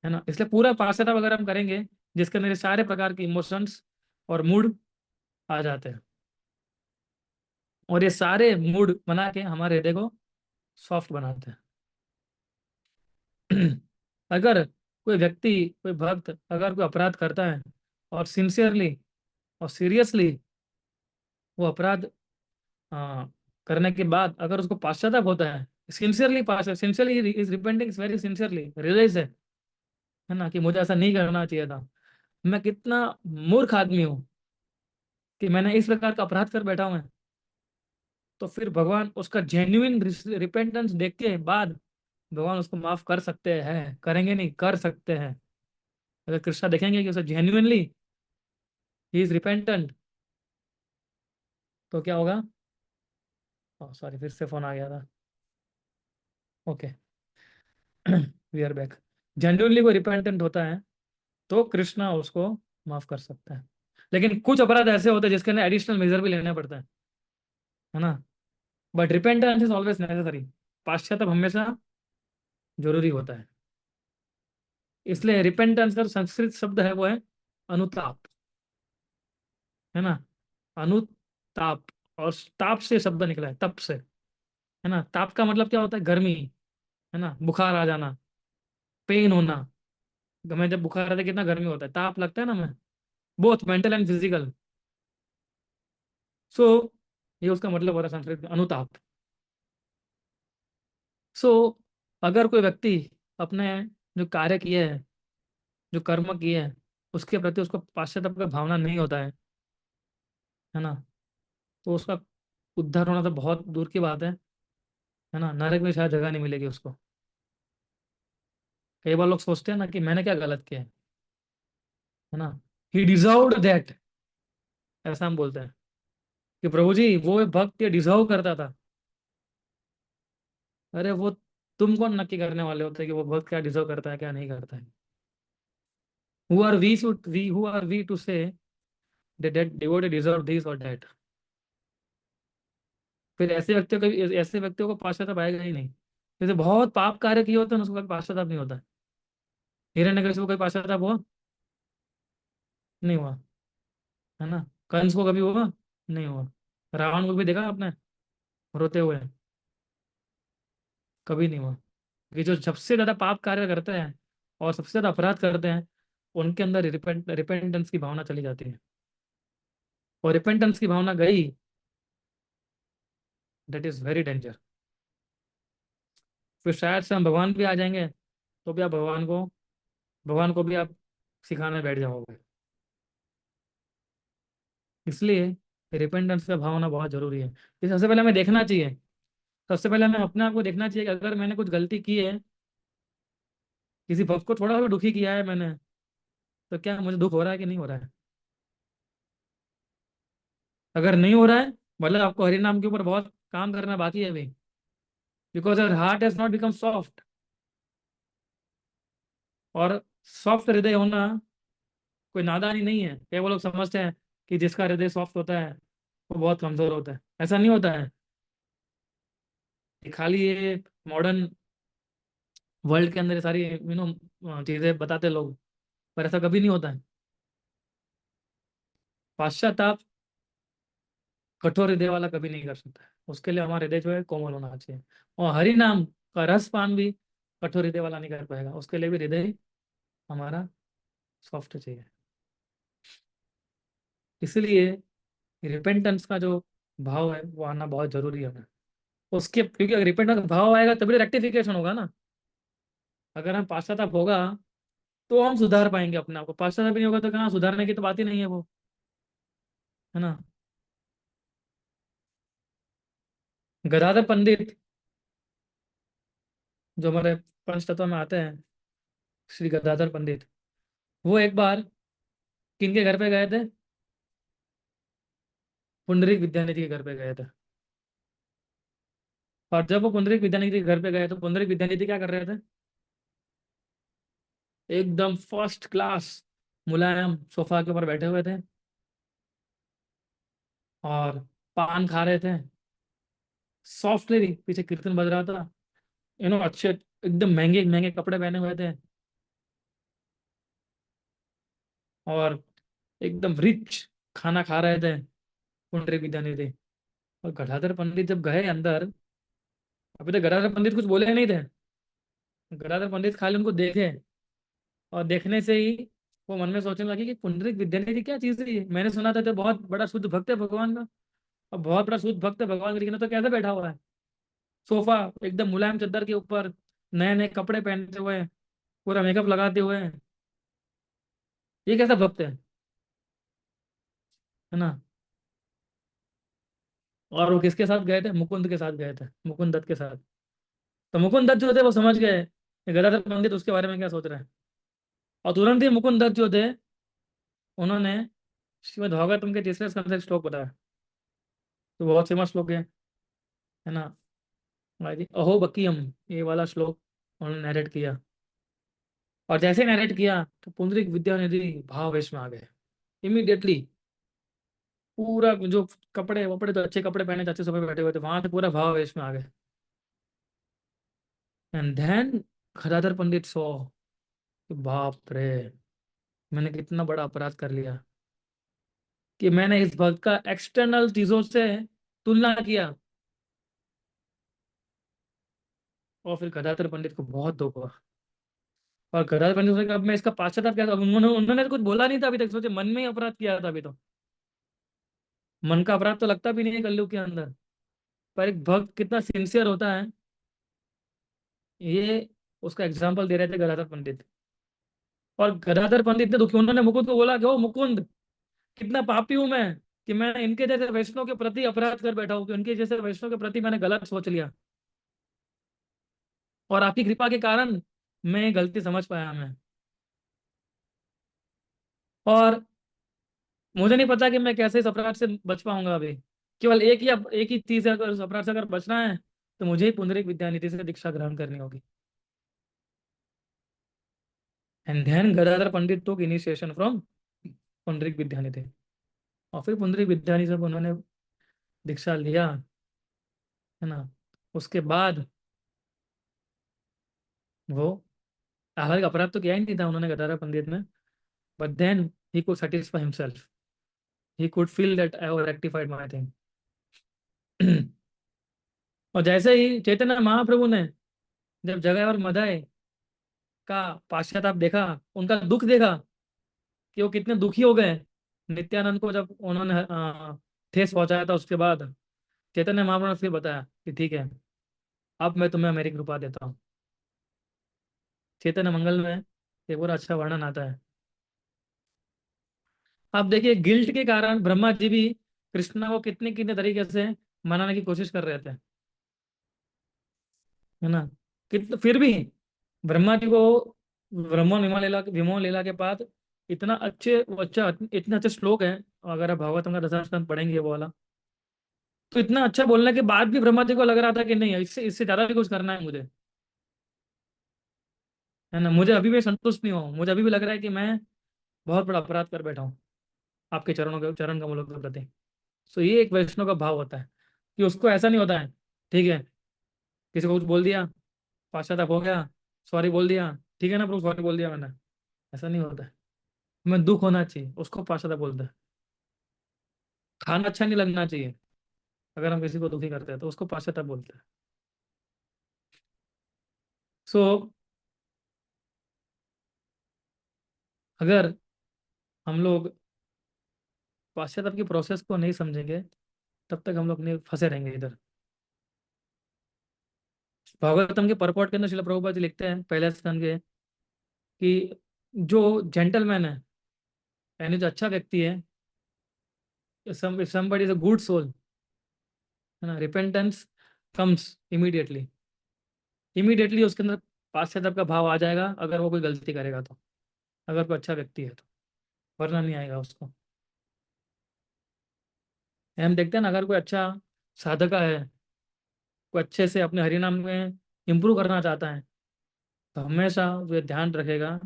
है ना। इसलिए पूरा पाश्चात्य अगर हम करेंगे, जिसके अंदर ये सारे प्रकार के इमोशंस और मूड आ जाते हैं, और ये सारे मूड बना के हमारे हृदय को सॉफ्ट बनाते हैं। अगर कोई व्यक्ति, कोई भक्त अगर कोई अपराध करता है, और सिंसियरली और सीरियसली वो अपराध हाँ करने के बाद अगर उसको पाश्चाताप होता है, sincerely पाश्चात sincerely is repenting very sincerely realise है ना, कि मुझे ऐसा नहीं करना चाहिए था, मैं कितना मूर्ख आदमी हूँ कि मैंने इस प्रकार का अपराध कर बैठा हूँ। तो फिर भगवान उसका जेन्युइन रिपेंटेंस देख के बाद भगवान उसको माफ कर सकते हैं, करेंगे नहीं, कर सकते हैं। अगर कृष्णा देखेंगे कि उसे जेन्युइनली ही इज रिपेंटेंट, तो क्या होगा। सॉरी, फिर से फोन आ गया था। Okay. We are back. Genuinely वो रिपेंटेंट होता है, तो कृष्णा उसको माफ कर सकता है। लेकिन कुछ अपराध ऐसे होते हैं जिसके लिए एडिशनल मेजर भी लेना पड़ता है ना। But repentance is always necessary. पाश्चात्य हमेशा जरूरी होता है। इसलिए रिपेंटेंस का जो संस्कृत शब्द है वो है अनुताप, है ना। अनुताप। और ताप से शब्द निकला है, तप से, है ना। ताप का मतलब क्या होता है, गर्मी, है ना, बुखार आ जाना, पेन होना। हमें जब बुखार आता है कितना गर्मी होता है, ताप लगता है ना हमें, बोथ मेंटल एंड फिजिकल। सो ये उसका मतलब हो रहा है संस्कृत में अनुताप। सो अगर कोई व्यक्ति अपने जो कार्य किए हैं, जो कर्म किए हैं, उसके प्रति उसको पाश्चात्य का भावना नहीं होता है ना, तो उसका उद्धार होना तो बहुत दूर की बात है ना। नरक में शायद जगह नहीं मिलेगी उसको। कई बार लोग सोचते हैं ना कि मैंने क्या गलत किया है ना, ही डिजर्व्ड दैट, ऐसा हम बोलते हैं कि प्रभु जी वो भक्त ये डिजर्व करता था। अरे वो तुम कौन नक्की करने वाले होते हैं कि वो भक्त क्या डिजर्व करता है क्या नहीं करता है। Who are we to say that devotee deserve this और दैट। फिर ऐसे व्यक्तियों को पाश्चात्य आएगा ही नहीं। जैसे बहुत पाप कार्य किए होते हैं उसको कभी पाश्चात्ताप नहीं होता है। हिरण्यकशिपु को कोई पाश्चात्ताप हुआ, नहीं हुआ, है ना। कंस को कभी हुआ, नहीं हुआ, रावण को भी देखा आपने रोते हुए? कभी नहीं हुआ। कि जो सबसे ज्यादा पाप कार्य करते हैं और सबसे ज्यादा अपराध करते हैं, उनके अंदर रिपेंटेंस की भावना चली जाती है। और रिपेंटेंस की भावना गई, दैट इज वेरी डेंजर। फिर शायद से हम भगवान भी आ जाएंगे, तो भी आप भगवान को भी आप सिखाने बैठ जाओगे। इसलिए रिपेंटेंस का भाव होना बहुत जरूरी है। ये सबसे पहले हमें देखना चाहिए। सबसे पहले हमें अपने आप को देखना चाहिए कि अगर मैंने कुछ गलती की है, किसी भक्त को थोड़ा सा दुखी किया है मैंने, तो क्या मुझे दुख हो रहा है कि नहीं हो रहा है? अगर नहीं हो रहा है, मतलब आपको हरि नाम के ऊपर बहुत काम करना बाकी है अभी। Because our heart has not become soft. और सॉफ्ट हृदय होना कोई नादानी नहीं है। कई वो लोग समझते हैं कि जिसका हृदय सॉफ्ट होता है वो बहुत कमजोर होता है। ऐसा नहीं होता है। ये खाली ये मॉडर्न वर्ल्ड के अंदर ये सारी चीजें बताते लोग, पर ऐसा कभी नहीं होता है। पाश्चाताप कठोर हृदय वाला कभी नहीं कर सकता है। उसके लिए हमारा हृदय जो है कोमल होना चाहिए। और हरि नाम का रस पान भी कठोर हृदय वाला नहीं कर पाएगा। उसके लिए भी हृदय हमारा सॉफ्ट चाहिए। इसलिए रिपेंटेंस का जो भाव है वो आना बहुत जरूरी है हमें। उसके क्योंकि अगर रिपेंटेंस का भाव आएगा तभी रेक्टिफिकेशन होगा ना। अगर हम पाश्चाताप होगा तो हम सुधार पाएंगे अपने आप को। पाश्चाताप नहीं होगा तो कहाँ सुधारने की तो बात ही नहीं है वो, है ना। गदाधर पंडित जो हमारे पंचतत्व में आते हैं, श्री गदाधर पंडित, वो एक बार किनके घर पे गए थे? पुंडरीक विद्यानिधि के घर पे गए थे। और जब वो पुंडरीक विद्यानिधि के घर पे गए तो पुंडरीक विद्यानिधि क्या कर रहे थे? एकदम फर्स्ट क्लास मुलायम सोफा के ऊपर बैठे हुए थे और पान खा रहे थे। सॉफ्टली पीछे कीर्तन बज रहा था। अच्छे एकदम महंगे महंगे कपड़े पहने हुए थे और एकदम रिच खाना खा रहे थे पुंडरीक विद्यानिधि। और गदाधर पंडित जब गए अंदर, अभी तो गदाधर पंडित कुछ बोले नहीं थे। गदाधर पंडित खाली उनको देखे और देखने से ही वो मन में सोचने लगे कि पुंडरीक विद्यानिधि क्या चीज है ये। मैंने सुना था तो बहुत बड़ा शुद्ध भक्त है भगवान का। और बहुत बड़ा शुद्ध भक्त है भगवान का, लेकिन ये तो कैसे बैठा हुआ है सोफा एकदम मुलायम चादर के ऊपर, नए नए कपड़े पहनते हुए, पूरा मेकअप लगाते हुए। ये कैसा भक्त है ना। और वो किसके साथ गए थे? मुकुंद के साथ गए थे, मुकुंद दत्त के साथ। तो मुकुंद दत्त जो थे वो समझ गए कि गदाधर पंडित उसके बारे में क्या सोच रहे हैं। और तुरंत ही मुकुंद दत्त जो थे, उन्होंने श्रीमद् भागवतम के तीसरे स्कंद से श्लोक बताया। तो बहुत फेमस श्लोक है ना। आई थिंक अहो बकीयम, ये वाला श्लोक उन्होंने नरेट किया। और जैसे नरेट किया तो पुंडरीक विद्यानिधि भावावेश में आ गए इमीडिएटली। पूरा जो कपड़े वपड़े तो अच्छे कपड़े पहने अच्छे समय बैठे हुए थे, वहां से पूरा भावावेश में आ गए। एंड देन गदाधर पंडित सो, बाप रे, मैंने कितना बड़ा अपराध कर लिया कि मैंने इस भक्त का एक्सटर्नल चीजों से तुलना किया। और फिर गदाधर पंडित को बहुत दुख हुआ। और गदाधर पंडित ने कहा, अब मैं इसका पाश्चात्य क्या, अब उन्होंने उन्होंने तो कुछ बोला नहीं था अभी तक, सोचे मन में ही अपराध किया था अभी तो। मन का अपराध तो लगता भी नहीं है कलयुग के अंदर। पर एक भक्त कितना सिंसियर होता है, ये उसका एग्जाम्पल दे रहे थे गदाधर पंडित। और गदाधर पंडित ने दुखी, उन्होंने मुकुंद को बोला कि ओ मुकुंद, कितना पापी हूं मैं कि मैं इनके जैसे वैष्णव के प्रति अपराध कर बैठा हूँ, कि उनके जैसे वैष्णव के प्रति मैंने गलत सोच लिया। और आपकी कृपा के कारण मैं ये गलती समझ पाया मैं। और मुझे नहीं पता कि मैं कैसे इस अपराध से बच पाऊंगा अभी। केवल एक ही चीज है, अगर उस अपराध से अगर बचना है तो मुझे ही पुंडरीक विद्यानिधि से दीक्षा ग्रहण करनी होगी। And then Gadadhar Pandit took initiation from Pundarik Vidyanidhi. और फिर पुंडरीक विद्यानिधि से उन्होंने दीक्षा लिया, है ना। उसके बाद वो, हालांकि अपराध तो किया ही नहीं था उन्होंने गदाधर पंडित में, but then he could satisfy himself, he could feel that I have rectified my thing. और जैसे ही चैतन्य महाप्रभु ने जब जगह और मदाई का पाश्चाताप देखा, उनका दुख देखा कि वो कितने दुखी हो गए, नित्यानंद को जब उन्होंने ठेस पहुंचाया था, उसके बाद चैतन्य महाप्रभु ने फिर बताया कि ठीक है, अब मैं तुम्हें मेरी कृपा देता हूँ। चैतन्य मंगल में एक और अच्छा वर्णन आता है। आप देखिए, गिल्ट के कारण ब्रह्मा जी भी कृष्णा को कितने कितने तरीके से मनाने की कोशिश कर रहे थे, है ना। फिर भी ब्रह्मा जी को ब्रह्मों विमोह लीला के बाद इतना अच्छे वो अच्छा इतने अच्छे श्लोक हैं। अगर आप भागवतम का दसवां स्कंद पढ़ेंगे वो वाला, तो इतना अच्छा बोलने के बाद भी ब्रह्मा जी को लग रहा था कि नहीं, इससे इससे ज्यादा भी कुछ करना है मुझे, है ना। मुझे अभी भी संतुष्ट नहीं हूँ, मुझे अभी भी लग रहा है कि मैं बहुत बड़ा अपराध कर बैठा हूँ आपके चरण कमलों के प्रति। सो ये एक वैष्णव का भाव होता है कि उसको ऐसा नहीं होता है, ठीक है, किसी को कुछ बोल दिया, पश्चाताप हो गया, सॉरी बोल दिया, ठीक है ना प्रभु, सॉरी बोल दिया मैंने, ऐसा नहीं होता है। हमें दुख होना चाहिए, उसको पश्चाताप बोलते हैं। खाना अच्छा नहीं लगना चाहिए, अगर हम किसी को दुखी करते हैं तो उसको पश्चाताप बोलते हैं। सो अगर हम लोग पश्चाताप की प्रोसेस को नहीं समझेंगे, तब तक हम लोग नहीं फंसे रहेंगे इधर। भागवतम के परपॉट के अंदर श्रील प्रभुपाद जी लिखते हैं पहले स्कंद के कि जो जेंटलमैन है, यानी जो अच्छा व्यक्ति है, if somebody is a good soul, है ना, रिपेंटेंस कम्स इमीडिएटली, इमीडिएटली उसके अंदर पाश्चात्य का भाव आ जाएगा, अगर वो कोई गलती करेगा तो, अगर कोई अच्छा व्यक्ति है तो, वरना नहीं आएगा उसको। हम देखते हैं ना, अगर कोई अच्छा साधका है, कोई अच्छे से अपने हरिनाम में इम्प्रूव करना चाहता है, तो हमेशा वो ये ध्यान रखेगा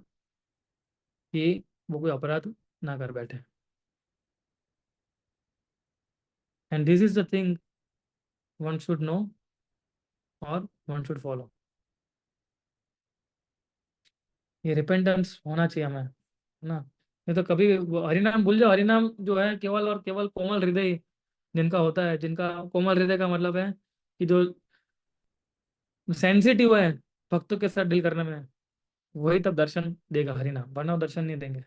कि वो कोई अपराध ना कर बैठे। And this is the thing one should know और वन शुड फॉलो। ये रिपेंटेंस होना चाहिए हमें, है ना। नहीं तो कभी वो हरिनाम भूल जाओ। हरिनाम जो है केवल और केवल कोमल हृदय जिनका होता है, जिनका कोमल हृदय का मतलब है कि जो सेंसिटिव है भक्तों के साथ डील करने में, वही तब दर्शन देगा हरिनाम, वरना वो दर्शन नहीं देंगे।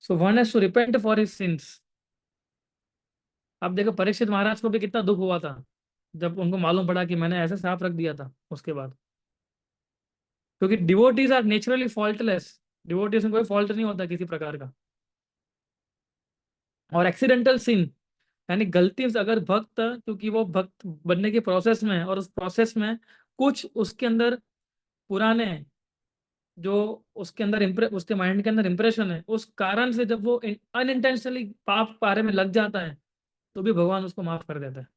So one has to repent for his sins. अब देखो, परीक्षित महाराज को भी कितना दुख हुआ था जब उनको मालूम पड़ा कि मैंने ऐसे सांप रख दिया था उसके बाद। क्योंकि devotees are naturally faultless, devotees में कोई फॉल्ट नहीं होता किसी प्रकार का। और एक्सीडेंटल सिन, यानी गलती से अगर भक्त, क्योंकि वो भक्त बनने के प्रोसेस में है, और उस प्रोसेस में कुछ उसके अंदर पुराने जो उसके अंदर उसके माइंड के अंदर इंप्रेशन है, उस कारण से जब वो अनइंटेंशनली पाप कार्य में लग जाता है, तो भी भगवान उसको माफ कर देता है।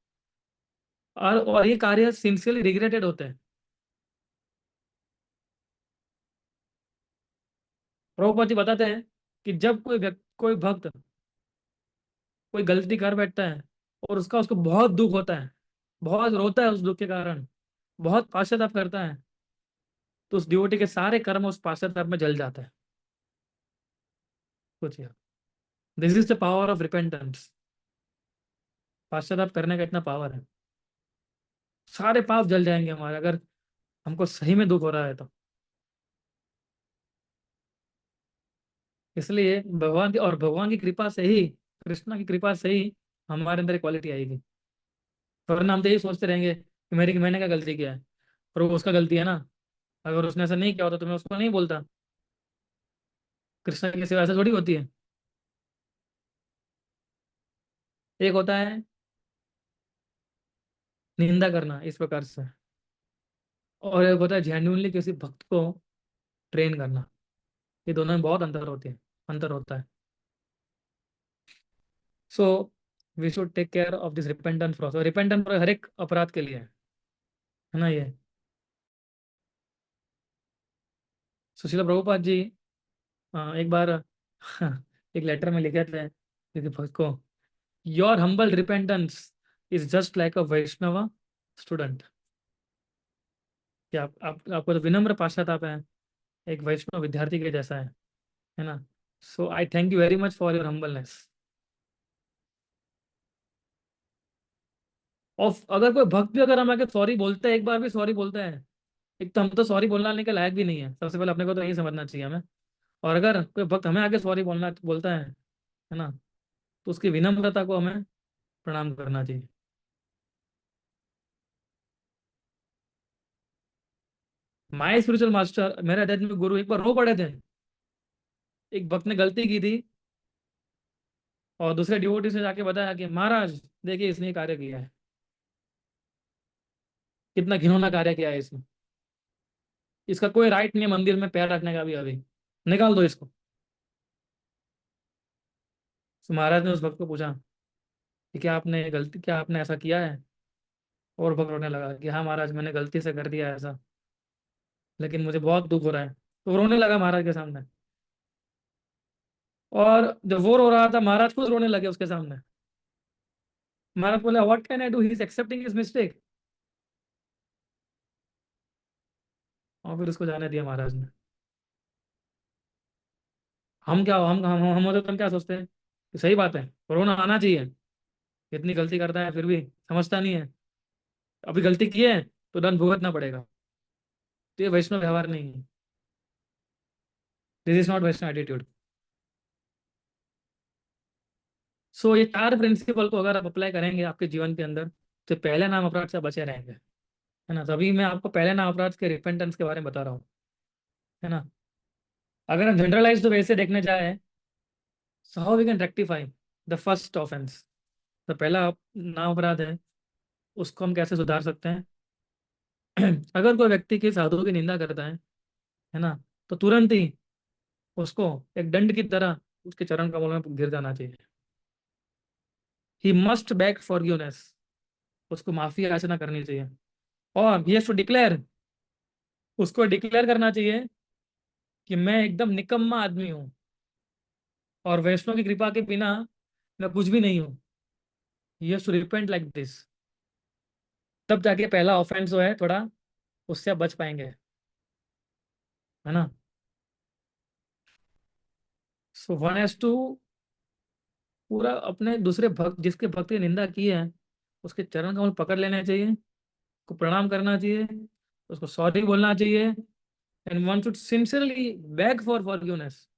और ये कार्य सिंसियरली रिग्रेटेड होते हैं। प्रभुपाद जी बताते हैं कि जब कोई भक्त कोई गलती कर बैठता है और उसको बहुत दुख होता है, बहुत रोता है उस दुख के कारण, बहुत पश्चाताप करता है, तो उस डिवोटी के सारे कर्म उस पश्चाताप में जल जाते हैं। सोचिए, this is the power of repentance. पश्चाताप करने का इतना पावर है, सारे पाप जल जाएंगे हमारे, अगर हमको सही में दुख हो रहा है तो। इसलिए भगवान की कृपा से ही, कृष्णा की कृपा से ही हमारे अंदर क्वालिटी आएगी। वरना हम तो यही सोचते रहेंगे कि मैंने क्या गलती किया है, और वो उसका गलती है ना। अगर उसने ऐसा नहीं किया होता तो मैं उसको नहीं बोलता। कृष्णा की सेवा ऐसा थोड़ी होती है। एक होता है निंदा करना इस प्रकार से, और एक होता है जेन्युइनली किसी भक्त को ट्रेन करना। ये दोनों में बहुत अंतर होता है। सो we should take care of this repentance process. Repentance हर एक अपराध के लिए है ना ये। सुशील प्रभुपाद जी एक बार एक लेटर में लिखे थे किसी भक्त को, your humble repentance is just like a Vaishnav student. कि आपको तो विनम्र पाश्चाताप है, एक वैष्णव विद्यार्थी के जैसा है ना। सो आई thank you very much for your humbleness. और अगर कोई भक्त भी अगर हम आके सॉरी बोलते हैं, एक बार भी सॉरी बोलते हैं, एक तो हम तो सॉरी बोलने के लायक भी नहीं है, सबसे पहले अपने को तो यही समझना चाहिए हमें। और अगर कोई भक्त हमें आके सॉरी बोलना बोलता है ना, तो उसकी विनम्रता को हमें प्रणाम करना चाहिए। माय स्पिरिचुअल मास्टर, मेरे आध्यात्मिक गुरु एक बार रो पड़े थे। एक भक्त ने गलती की थी, और दूसरे डिवोटी से जाके बताया कि महाराज देखिए इसने ये कार्य किया है, कितना घिनौना कार्य किया है इसने, इसका कोई राइट नहीं है मंदिर में पैर रखने का भी अभी, निकाल दो इसको। तो महाराज ने उस भक्त को पूछा कि क्या आपने ऐसा किया है? और भक्त रोने लगा कि हाँ महाराज, मैंने गलती से कर दिया ऐसा, लेकिन मुझे बहुत दुख हो रहा है। तो वो रोने लगा महाराज के सामने। और जब वो रो रहा था, महाराज खुद रोने लगे उसके सामने। महाराज बोले what can I do, he is accepting his mistake. और फिर उसको जाने दिया महाराज ने। हम क्या हम होते तो हम क्या सोचते हैं कि सही बात है, रोना आना चाहिए, इतनी गलती करता है फिर भी समझता नहीं है, अभी गलती की है तो दंड भुगतना पड़ेगा। तो ये वैष्णव व्यवहार नहीं है। This is not Vaishnav attitude. सो ये चार प्रिंसिपल को अगर आप अप्लाई करेंगे आपके जीवन के अंदर, तो पहले नाम अपराध से बचे रहेंगे, है ना। तभी मैं आपको पहले नाम अपराध के रिपेंटेंस के बारे में बता रहा हूँ, है ना। अगर हम जनरलाइज वे से देखने जाए, so how we can rectify the first offence, तो पहला नाम अपराध है, उसको हम कैसे सुधार सकते हैं? अगर कोई व्यक्ति किसी साधु की निंदा करता है ना, तो तुरंत ही उसको एक दंड की तरह उसके चरण कमल में गिर जाना चाहिए। ही मस्ट बैक फॉरगिवनेस, उसको माफी याचना करनी चाहिए। और ही हैज टू डिक्लेयर, उसको डिक्लेयर करना चाहिए कि मैं एकदम निकम्मा आदमी हूँ, और वैष्णव की कृपा के बिना मैं कुछ भी नहीं हूँ। He has to repent like this. तब जाके पहला ऑफेंस जो है थोड़ा, उससे आप बच पाएंगे, है ना। सो वन हैज टू पूरा अपने दूसरे भक्त, जिसके भक्त की निंदा की है, उसके चरण कमल पकड़ लेने चाहिए, को प्रणाम करना चाहिए, उसको सॉरी बोलना चाहिए, and one should sincerely bag for forgiveness,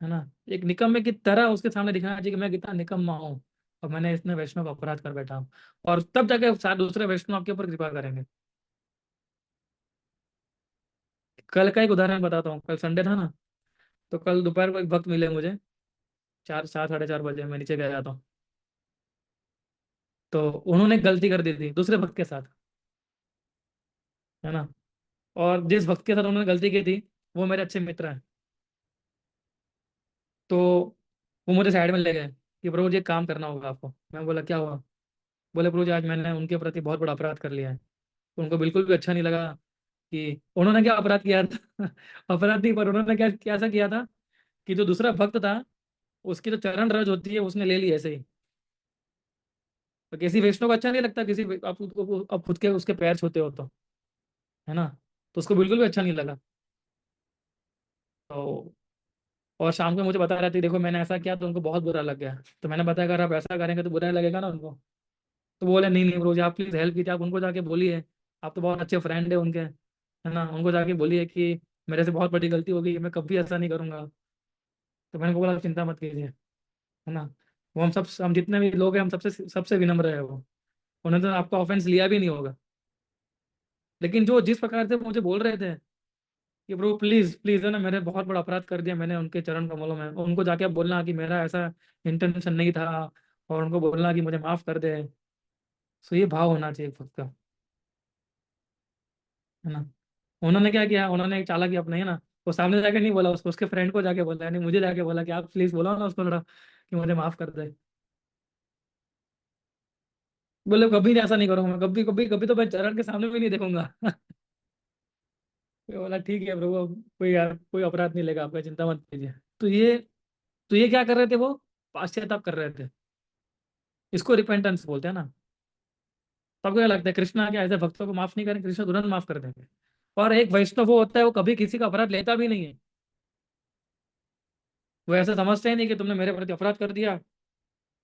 है ना। एक निकम्मे की तरह उसके सामने दिखाना चाहिए कि मैं कितना निकम्मा हूँ, और मैंने इसने वैष्णव का अपराध कर बैठा हूँ। और तब जाके सारे दूसरे वैष्णव आपके ऊपर कृपा करेंगे। कल का एक उदाहरण बताता हूँ। कल संडे था ना, तो कल दोपहर को एक भक्त मिले मुझे, 4 4 साढ़े 4 बजे मैं नीचे गया था। तो उन्होंने गलती कर दी थी दूसरे भक्त के साथ, है ना। और जिस भक्त के साथ उन्होंने गलती की थी, वो मेरे अच्छे मित्र हैं। तो वो मुझे साइड में ले गए कि प्रभु जी एक काम करना होगा आपको। मैं बोला क्या हुआ? बोले प्रभु जी आज मैंने उनके प्रति बहुत बड़ा अपराध कर लिया है। तो उनको बिल्कुल भी अच्छा नहीं लगा कि उन्होंने क्या अपराध किया था। अपराध नहीं, पर उन्होंने क्या कैसा किया था कि जो दूसरा भक्त था, उसकी जो चरण रज होती है उसने ले ली ऐसे ही। तो किसी वैष्णव को अच्छा नहीं लगता, आप खुद के उसके पैर छूते हो तो, है ना। तो उसको बिल्कुल भी अच्छा नहीं लगा। तो और शाम को मुझे बता रहे थे देखो मैंने ऐसा किया, तो उनको बहुत बुरा लग गया। तो मैंने बताया अगर आप ऐसा करेंगे तो बुरा लगेगा ना उनको। तो बोले नहीं नहीं रोज आप प्लीज हेल्प कीजिए, आप उनको जाके बोलिए, आप तो बहुत अच्छे फ्रेंड है उनके, है ना, उनको जाके बोलिए कि मेरे से बहुत बड़ी गलती हो गई, मैं कभी ऐसा नहीं करूंगा। तो मैंने बोला चिंता मत कीजिए, है ना। वो हम जितने भी लोग हैं, हम सबसे सबसे विनम्र है वो। उन्होंने तो आपका ऑफेंस लिया भी नहीं होगा। लेकिन जो जिस प्रकार से मुझे बोल रहे थे कि ब्रो प्लीज प्लीज, है ना, मैंने बहुत बड़ा अपराध कर दिया, मैंने उनके चरण कमलों में, उनको जाके आप बोलना कि मेरा ऐसा इंटेंशन नहीं था, और उनको बोलना कि मुझे माफ कर दे। सो ये भाव होना चाहिए खुद का, है ना। उन्होंने क्या किया, उन्होंने एक चालाकी अपनाई, है ना। वो सामने जाके नहीं बोला उसको, उसके फ्रेंड को जाके बोला, यानी मुझे जाके बोला कि आप प्लीज बोलो ना उसको थोड़ा कि मुझे माफ कर दे। बोले कभी नहीं, ऐसा नहीं करूंगा मैं, कभी कभी कभी तो मैं चरण के सामने भी नहीं देखूंगा। मैं बोला ठीक है प्रभु, कोई यार कोई अपराध नहीं लेगा आपका, चिंता मत कीजिए। तो ये क्या कर रहे थे वो? पाश्चाताप कर रहे थे। इसको रिपेंटेंस बोलते हैं ना। तो आपको क्या लगता है कृष्णा क्या ऐसे भक्तों को माफ नहीं करें? कृष्ण तुरंत माफ कर देंगे। और एक वैष्णव वो होता है, वो कभी किसी का अपराध लेता भी नहीं है। वो ऐसा समझते ही नहीं कि तुमने मेरे प्रति अपराध कर दिया,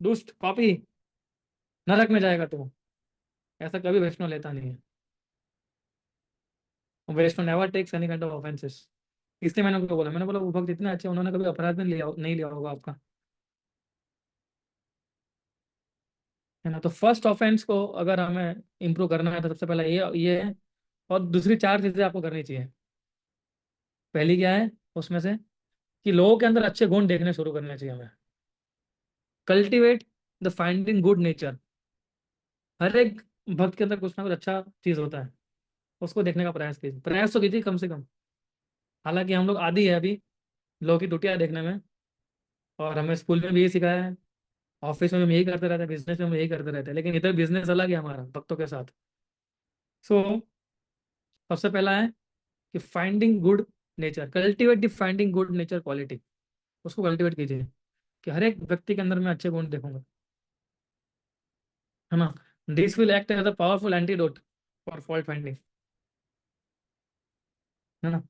दुष्ट पापी, नरक में जाएगा तू। ऐसा कभी वैष्णव लेता नहीं है। वैष्णव never takes any kind of offences. इसलिए मैंने उनको बोला, मैंने बोला वो भक्त इतने अच्छे, उन्होंने कभी अपराध में लिया नहीं लिया होगा आपका, है ना। तो फर्स्ट ऑफेंस को अगर हमें इम्प्रूव करना है तो सबसे पहले ये है। और दूसरी चार चीजें आपको करनी चाहिए। पहली क्या है उसमें से, कि लोगों के अंदर अच्छे गुण देखने शुरू करने चाहिए हमें। Cultivate the finding good nature. हर एक भक्त के अंदर कुछ ना कुछ अच्छा चीज होता है, उसको देखने का प्रयास कीजिए, प्रयास तो कीजिए कम से कम। हालांकि हम लोग आदी है अभी लोगों की टुटिया देखने में, और हमें स्कूल में भी यही सिखाया है, ऑफिस में भी हम यही करते रहते हैं, बिजनेस में हम यही करते रहते हैं, लेकिन इधर बिजनेस अलग है हमारा भक्तों के साथ। सो सबसे पहला है कि finding good nature, cultivate the finding good nature quality. उसको कल्टिवेट कीजिए कि हर एक व्यक्ति के अंदर मैं अच्छे गुण देखूंगा, है ना। This will act as a powerful antidote for fault finding, है ना।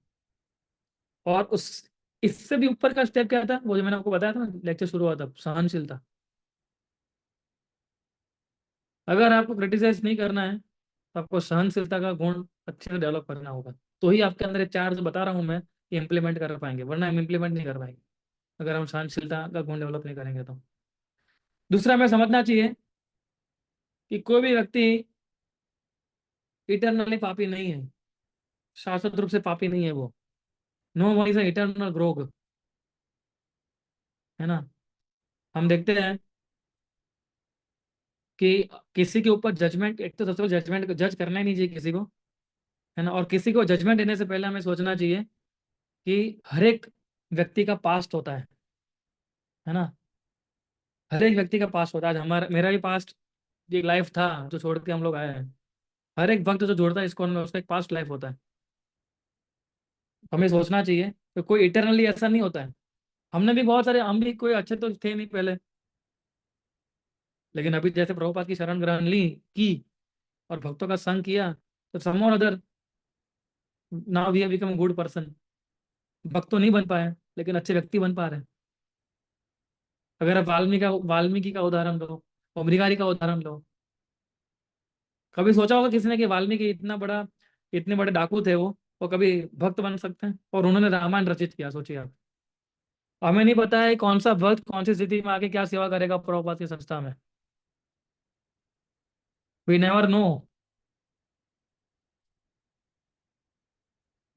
और उस इससे भी ऊपर का स्टेप क्या था, वो जो मैंने आपको बताया था ना, लेक्चर शुरू हुआ था, सहनशीलता। अगर आपको क्रिटिसाइज नहीं करना है तो आपको सहनशीलता का गुण अच्छे से डेवलप करना होगा, तो ही आपके अंदर ये चार जो बता रहा हूँ मैं, ये इंप्लीमेंट कर पाएंगे, वरना हम इंप्लीमेंट नहीं कर पाएंगे अगर हम सहनशीलता का गुण डेवलप नहीं करेंगे तो। दूसरा हमें समझना चाहिए कि कोई भी व्यक्ति इटरनली पापी नहीं है, शाश्वत रूप से पापी नहीं है वो। नो वन इज इटर्नल ग्रोग, है ना। हम देखते हैं कि किसी के ऊपर जजमेंट, एक तो सबसे पहले जजमेंट जज करना ही नहीं चाहिए किसी को, है ना। और किसी को जजमेंट देने से पहले हमें सोचना चाहिए कि हर एक व्यक्ति का पास्ट होता है ना। हर एक व्यक्ति का पास्ट होता है। आज हमारा मेरा भी पास्ट, एक लाइफ था जो छोड़ के हम लोग आए हैं। हर एक वक्त जो जोड़ता है इस कौन में, उसका एक पास्ट लाइफ होता है। हमें सोचना चाहिए कि कोई इटरनली ऐसा नहीं होता है। हमने भी बहुत सारे, हम भी कोई अच्छे तो थे नहीं पहले, लेकिन अभी जैसे प्रभुपाद की शरण ग्रहण ली की और भक्तों का संग किया, तो some or other now we have become good person. भक्त तो नहीं बन पाए लेकिन अच्छे व्यक्ति बन पा रहे हैं। अगर आप वाल्मीकि का उदाहरण लो, ओमनिगारी का उदाहरण लो। कभी सोचा होगा किसी ने कि वाल्मीकि इतने बड़े डाकू थे वो कभी भक्त बन सकते हैं? और उन्होंने रामायण रचित किया, सोचिए आप। हमें नहीं पता है कौन सा भक्त कौन सी स्थिति में आके क्या सेवा करेगा प्रभुपाद की संस्था में। वी नेवर नो,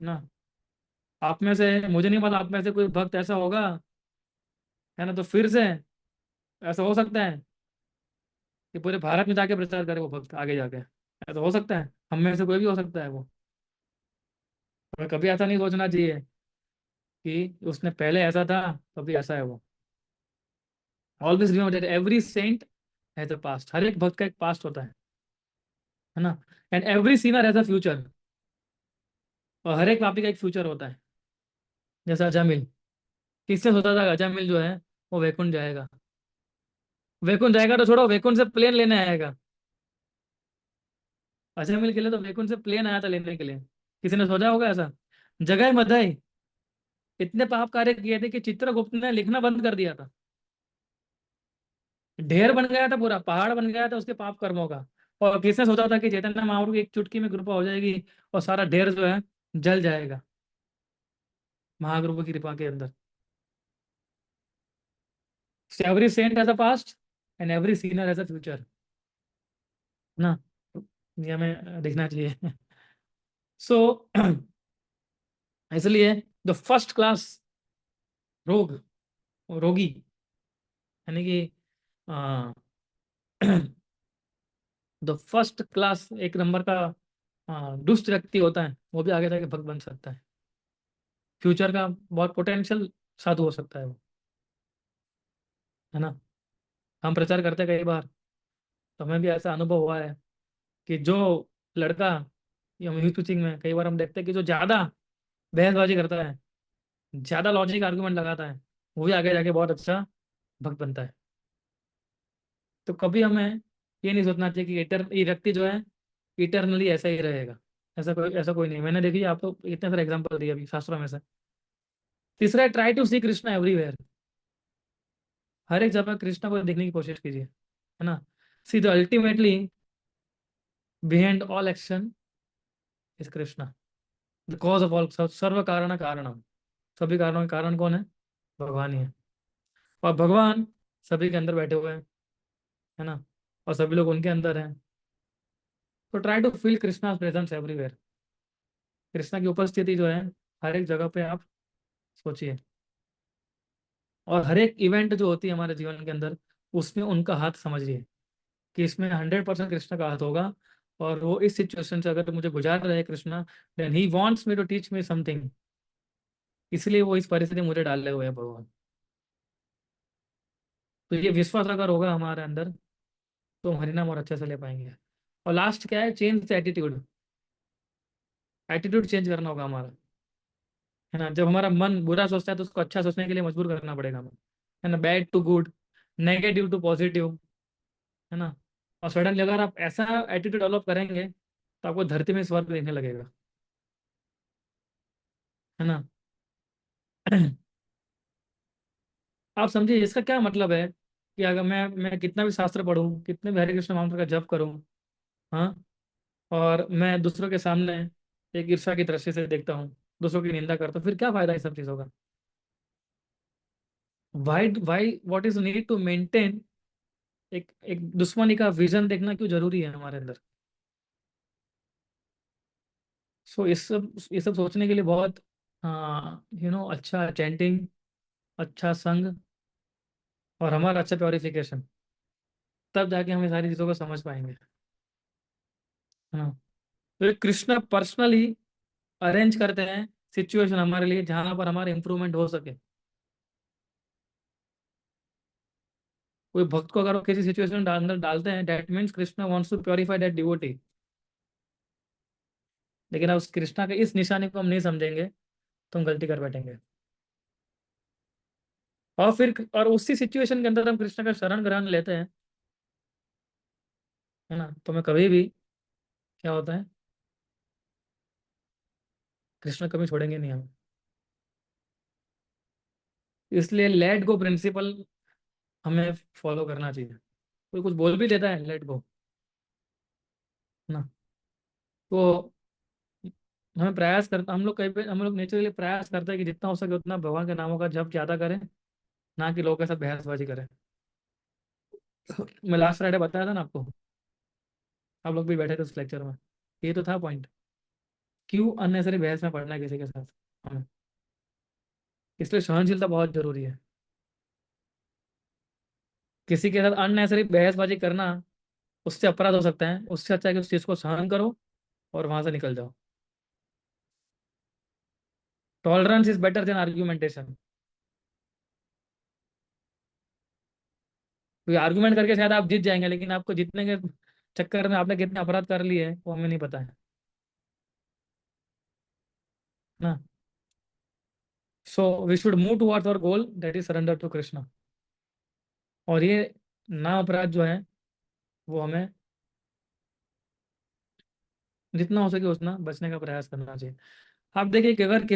ना। आप में से, मुझे नहीं पता, आप में से कोई भक्त ऐसा होगा, है ना। तो फिर से ऐसा हो सकता है कि पूरे भारत में जाके प्रचार करे वो भक्त आगे जाके, ऐसा हो सकता है। हम में से कोई भी हो सकता है वो। हमें कभी ऐसा नहीं सोचना चाहिए कि उसने पहले ऐसा था कभी ऐसा है वो। Always remember that every saint has a past. हर एक भक्त का एक पास्ट होता है ना। And every sinner has a future. और हर एक पापी का एक फ्यूचर होता है। जैसा अजामिल, किसने सोचा था कि अजामिल जो है वो वैकुंठ जाएगा? वैकुंठ जाएगा तो छोड़ो, वैकुंठ से प्लेन लेने आएगा। अजामिल के लिए तो वैकुंठ से प्लेन आया था लेने के लिए। किसी ने सोचा होगा ऐसा? जगह मधाई इतने पाप कार्य किए थे कि चित्रगुप्त ने लिखना बंद कर दिया था। ढेर बन गया था, पूरा पहाड़ बन गया था उसके पाप कर्मों का। और किसने सोचा था कि चैतन्य महाप्रभु की एक चुटकी में कृपा हो जाएगी और सारा ढेर जो है जल जाएगा महाप्रभु की कृपा के अंदर। Every saint has a past and every sinner has a future, ना। ये हमें देखना चाहिए। सो इसलिए द फर्स्ट क्लास रोग रोगी, यानी कि द फर्स्ट क्लास एक नंबर का दुष्ट व्यक्ति होता है, वो भी आगे जाके भक्त बन सकता है। फ्यूचर का बहुत पोटेंशियल साधु हो सकता है वो, है ना। हम प्रचार करते हैं कई बार, तो हमें भी ऐसा अनुभव हुआ है कि जो लड़का, या यूथ पिचिंग में कई बार हम देखते हैं कि जो ज्यादा बहसबाजी करता है, ज्यादा लॉजिक आर्गुमेंट लगाता है, वो भी आगे जाके बहुत अच्छा भक्त बनता है। तो कभी हमें ये नहीं सोचना चाहिए कि ये व्यक्ति जो है इटरनली ऐसा ही रहेगा। ऐसा कोई नहीं। मैंने देखिए आपको इतने सारे एग्जांपल दिए अभी शास्त्रों में से। तीसरा है try to C Krishna everywhere. हर एक जगह कृष्णा को देखने की कोशिश कीजिए, है ना। See the ultimately behind all action is Krishna, the cause of all, सर्व कारण कारणम। सभी कारणों के कारण कौन है? भगवान ही है। और भगवान सभी के अंदर बैठे हुए हैं, है ना, और सभी लोग उनके अंदर हैं। तो try to feel Krishna presence everywhere. Krishna की उपस्थिति जो है हर एक जगह पे आप सोचिए। और हर एक इवेंट जो होती है हमारे जीवन के अंदर, उसमें उनका हाथ समझिए, कि इसमें 100% कृष्णा का हाथ होगा। और वो इस सिचुएशन से अगर मुझे गुजार रहे हैं Krishna, then he wants me to teach me something. इसलिए वो इस परिस्थिति में मुझे डाले हुए हैं भगवान। तो ये विश्वास अगर होगा हमारे अंदर, तो हम हरिनाम और अच्छे से ले पाएंगे। और लास्ट क्या है? Change the attitude. Attitude change करना होगा हमारा, है ना। जब हमारा मन बुरा सोचता है तो उसको अच्छा सोचने के लिए मजबूर करना पड़ेगा हमें, है ना। Bad to good, negative to positive, है ना। और सडनली अगर आप ऐसा एटीट्यूड डेवलप करेंगे तो आपको धरती में स्वर्ग देखने लगेगा, है ना। आप समझिए इसका क्या मतलब है, कि अगर मैं कितना भी शास्त्र पढ़ूं, कितने भी हरे कृष्ण मंत्र का जप करूं, हाँ, और मैं दूसरों के सामने एक ईर्ष्या की दृष्टि से देखता हूँ, दूसरों की निंदा करता हूँ, फिर क्या फायदा इस सब चीज़ों का? Why what is need to maintain? एक एक दुश्मनी का विजन देखना क्यों जरूरी है हमारे अंदर? सो ये सब सोचने के लिए बहुत, हाँ, अच्छा चैंटिंग, अच्छा संग, और हमारा अच्छा प्योरिफिकेशन, तब जाके हम ये सारी चीज़ों को समझ पाएंगे, है ना। तो ये कृष्ण पर्सनली अरेंज करते हैं सिचुएशन हमारे लिए, जहाँ पर हमारा इंप्रूवमेंट हो सके। कोई भक्त को अगर वो किसी सिचुएशन अंदर डालते हैं, that means Krishna wants to purify that devotee. लेकिन अब उस कृष्णा के इस निशानी को हम नहीं समझेंगे, तो हम गलती कर बैठेंगे। और फिर और उसी सिचुएशन के अंदर हम कृष्ण का शरण ग्रहण लेते हैं, है ना, तो मैं कभी भी, क्या होता है, कृष्ण कभी छोड़ेंगे नहीं हमें। इसलिए लेट गो प्रिंसिपल हमें फॉलो करना चाहिए। कोई कुछ बोल भी देता है, लेट गो, ना। तो हमें प्रयास करता, हम लोग कहीं पे, हम लोग नेचुरली प्रयास करते हैं कि जितना हो सके उतना भगवान के नामों का जप ज्यादा करें, ना कि लोगों के साथ बहसबाजी करें। मैं लास्ट फ्राइडे बताया था ना आपको, आप लोग भी बैठे थे उस लेक्चर में, ये तो था पॉइंट, क्यों अननेसरी बहस में पड़ना है किसी के साथ हमें। इसलिए सहनशीलता बहुत जरूरी है। किसी के साथ अननेसरी बहसबाजी करना, उससे अपराध हो सकता है। उससे अच्छा है कि उस चीज को सहन करो और वहां से निकल जाओ। Tolerance is better than argumentation. क्योंकि आर्ग्यूमेंट करके शायद आप जीत जाएंगे, लेकिन आपको जीतने के चक्कर में आपने कितने अपराध कर लिए हैं वो हमें नहीं पता है, ना। So we should move towards our goal, that is surrender to Krishna. और ये ना अपराध जो है, वो हमें जितना हो सके उतना बचने का प्रयास करना चाहिए। आप देखिए कि अगर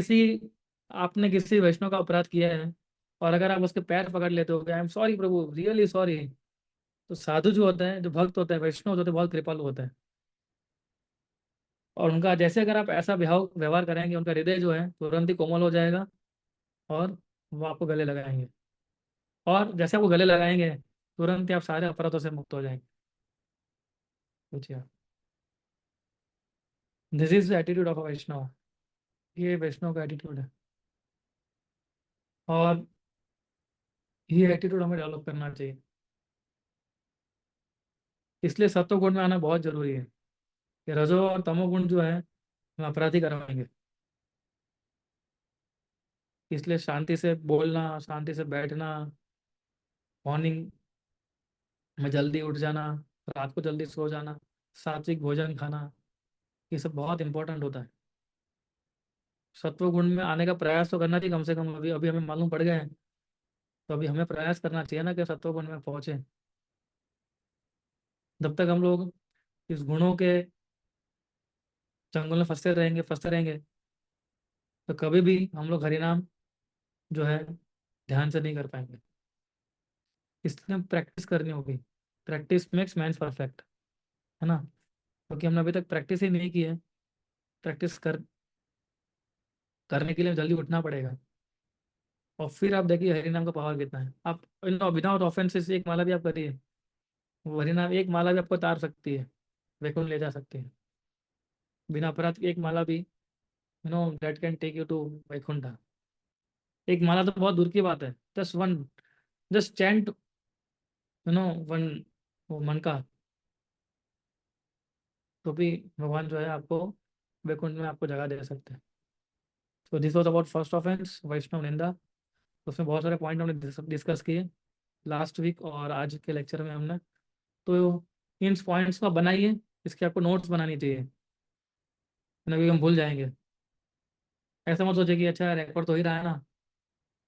आपने किसी वैष्णव का अपराध किया है, और अगर आप उसके पैर पकड़ लेते हो, I am sorry Prabhu, really sorry, तो साधु जो होते हैं, जो भक्त होते हैं, वैष्णव जो होते हैं, बहुत कृपालु होते हैं। और उनका जैसे अगर आप ऐसा व्यवहार करेंगे, उनका हृदय जो है तुरंत ही कोमल हो जाएगा, और वो आपको गले लगाएंगे। और जैसे आपको गले लगाएंगे, तुरंत ही आप सारे अपराधों से मुक्त हो जाएंगे। पूछिए, this is the attitude of a वैष्णव। ये वैष्णव का एटीट्यूड है। और ये एटीट्यूड हमें डेवलप करना चाहिए। इसलिए सत्व गुण में आना बहुत जरूरी है, कि रजो और तमोगुण जो है हम अपराधी करवाएंगे। इसलिए शांति से बोलना, शांति से बैठना, मॉर्निंग में जल्दी उठ जाना, रात को जल्दी सो जाना, सात्विक भोजन खाना, ये सब बहुत इंपॉर्टेंट होता है। सत्व गुण में आने का प्रयास तो करना चाहिए कम से कम। अभी अभी हमें मालूम पड़ गए हैं, तो अभी हमें प्रयास करना चाहिए ना कि सत्व गुण में पहुंचे। जब तक हम लोग इस गुणों के जंगल में फंसते रहेंगे, तो कभी भी हम लोग हरिनाम जो है ध्यान से नहीं कर पाएंगे। इसलिए प्रैक्टिस करनी होगी। प्रैक्टिस मेक्स मैन परफेक्ट, है ना। क्योंकि हमने अभी तक प्रैक्टिस ही नहीं की है। प्रैक्टिस करने के लिए जल्दी उठना पड़ेगा। और फिर आप देखिए हरि नाम का पावर कितना है। आप विदाउट ऑफेंसेस एक माला भी आप करिए, वो हरि नाम एक माला भी आपको तार सकती है, वैकुंठ ले जा सकती है। बिना अपराध की एक माला भी, that can take you to Vaikuntha. एक माला तो बहुत दूर की बात है, just one, just chant, one, वो मन का, तो भी भगवान जो है आपको वैकुंठ में आपको जगह दे सकते हैं। तो this was about first offence, Vaishnava निंदा। उसमें बहुत सारे पॉइंट हमने डिस्कस किए लास्ट वीक और आज के लेक्चर में हमने। तो इन पॉइंट्स को आप बनाइए, इसके आपको नोट्स बनानी चाहिए, ना कि हम भूल जाएंगे। ऐसा मत सोचिए कि अच्छा रिकॉर्ड तो ही रहा है ना,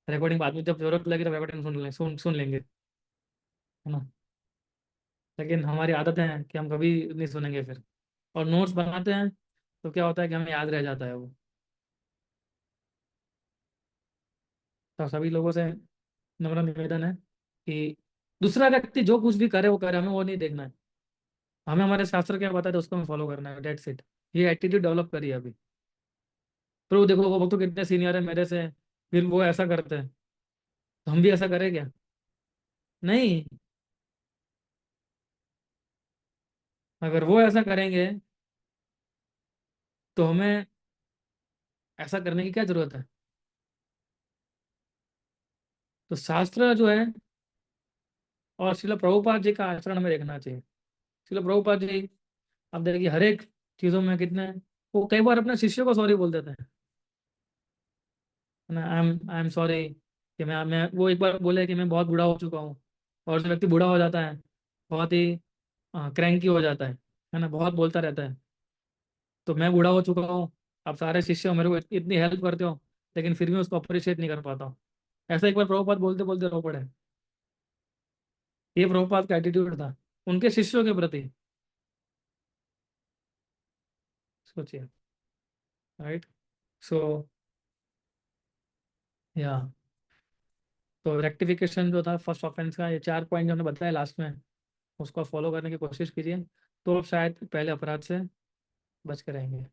रिकॉर्डिंग बाद में जब जरूरत लगी तब रिकॉर्डिंग सुन लेंगे, है ना। लेकिन हमारी आदत है कि हम कभी नहीं सुनेंगे फिर, और नोट्स बनाते हैं तो क्या होता है कि हमें याद रह जाता है वो। तो सभी लोगों से नम्र निवेदन है कि दूसरा व्यक्ति जो कुछ भी करे वो करे, हमें वो नहीं देखना है। हमें हमारे शास्त्र क्या बताते हैं उसको हमें फॉलो करना है, डेट्स इट। ये एटीट्यूड डेवलप करिए अभी। फिर वो देखो वो तो कितने सीनियर है मेरे से, फिर वो ऐसा करते हैं तो हम भी ऐसा करें क्या? नहीं। अगर वो ऐसा करेंगे तो हमें ऐसा करने की क्या जरूरत है? तो शास्त्र जो है और शिला प्रभुपाद जी का आचरण हमें देखना चाहिए। शिला प्रभुपाद जी, आप देखिए हर एक चीजों में कितने, वो कई बार अपने शिष्यों को सॉरी बोल देते हैं, है ना। आई एम सॉरी कि मैं वो एक बार बोले कि मैं बहुत बूढ़ा हो चुका हूँ। और जो व्यक्ति बूढ़ा हो जाता है बहुत ही क्रैंकी हो जाता है ना, बहुत बोलता रहता है। तो मैं बूढ़ा हो चुका हूँ, आप सारे शिष्य हो, मेरे को इतनी हेल्प करते हो, लेकिन फिर भी उसको अप्रिशिएट नहीं कर पाता हूँ। ऐसा एक बार प्रभुपाद बोलते बोलते रो पड़े। ये प्रभुपाद का एटीट्यूड था उनके शिष्यों के प्रति, सोचिए। राइट। सो या, तो रेक्टिफिकेशन जो था फर्स्ट ऑफेंस का, ये 4 पॉइंट जो हमने बताया लास्ट में, उसको फॉलो करने की कोशिश कीजिए, तो आप शायद पहले अपराध से बच कर रहेंगे।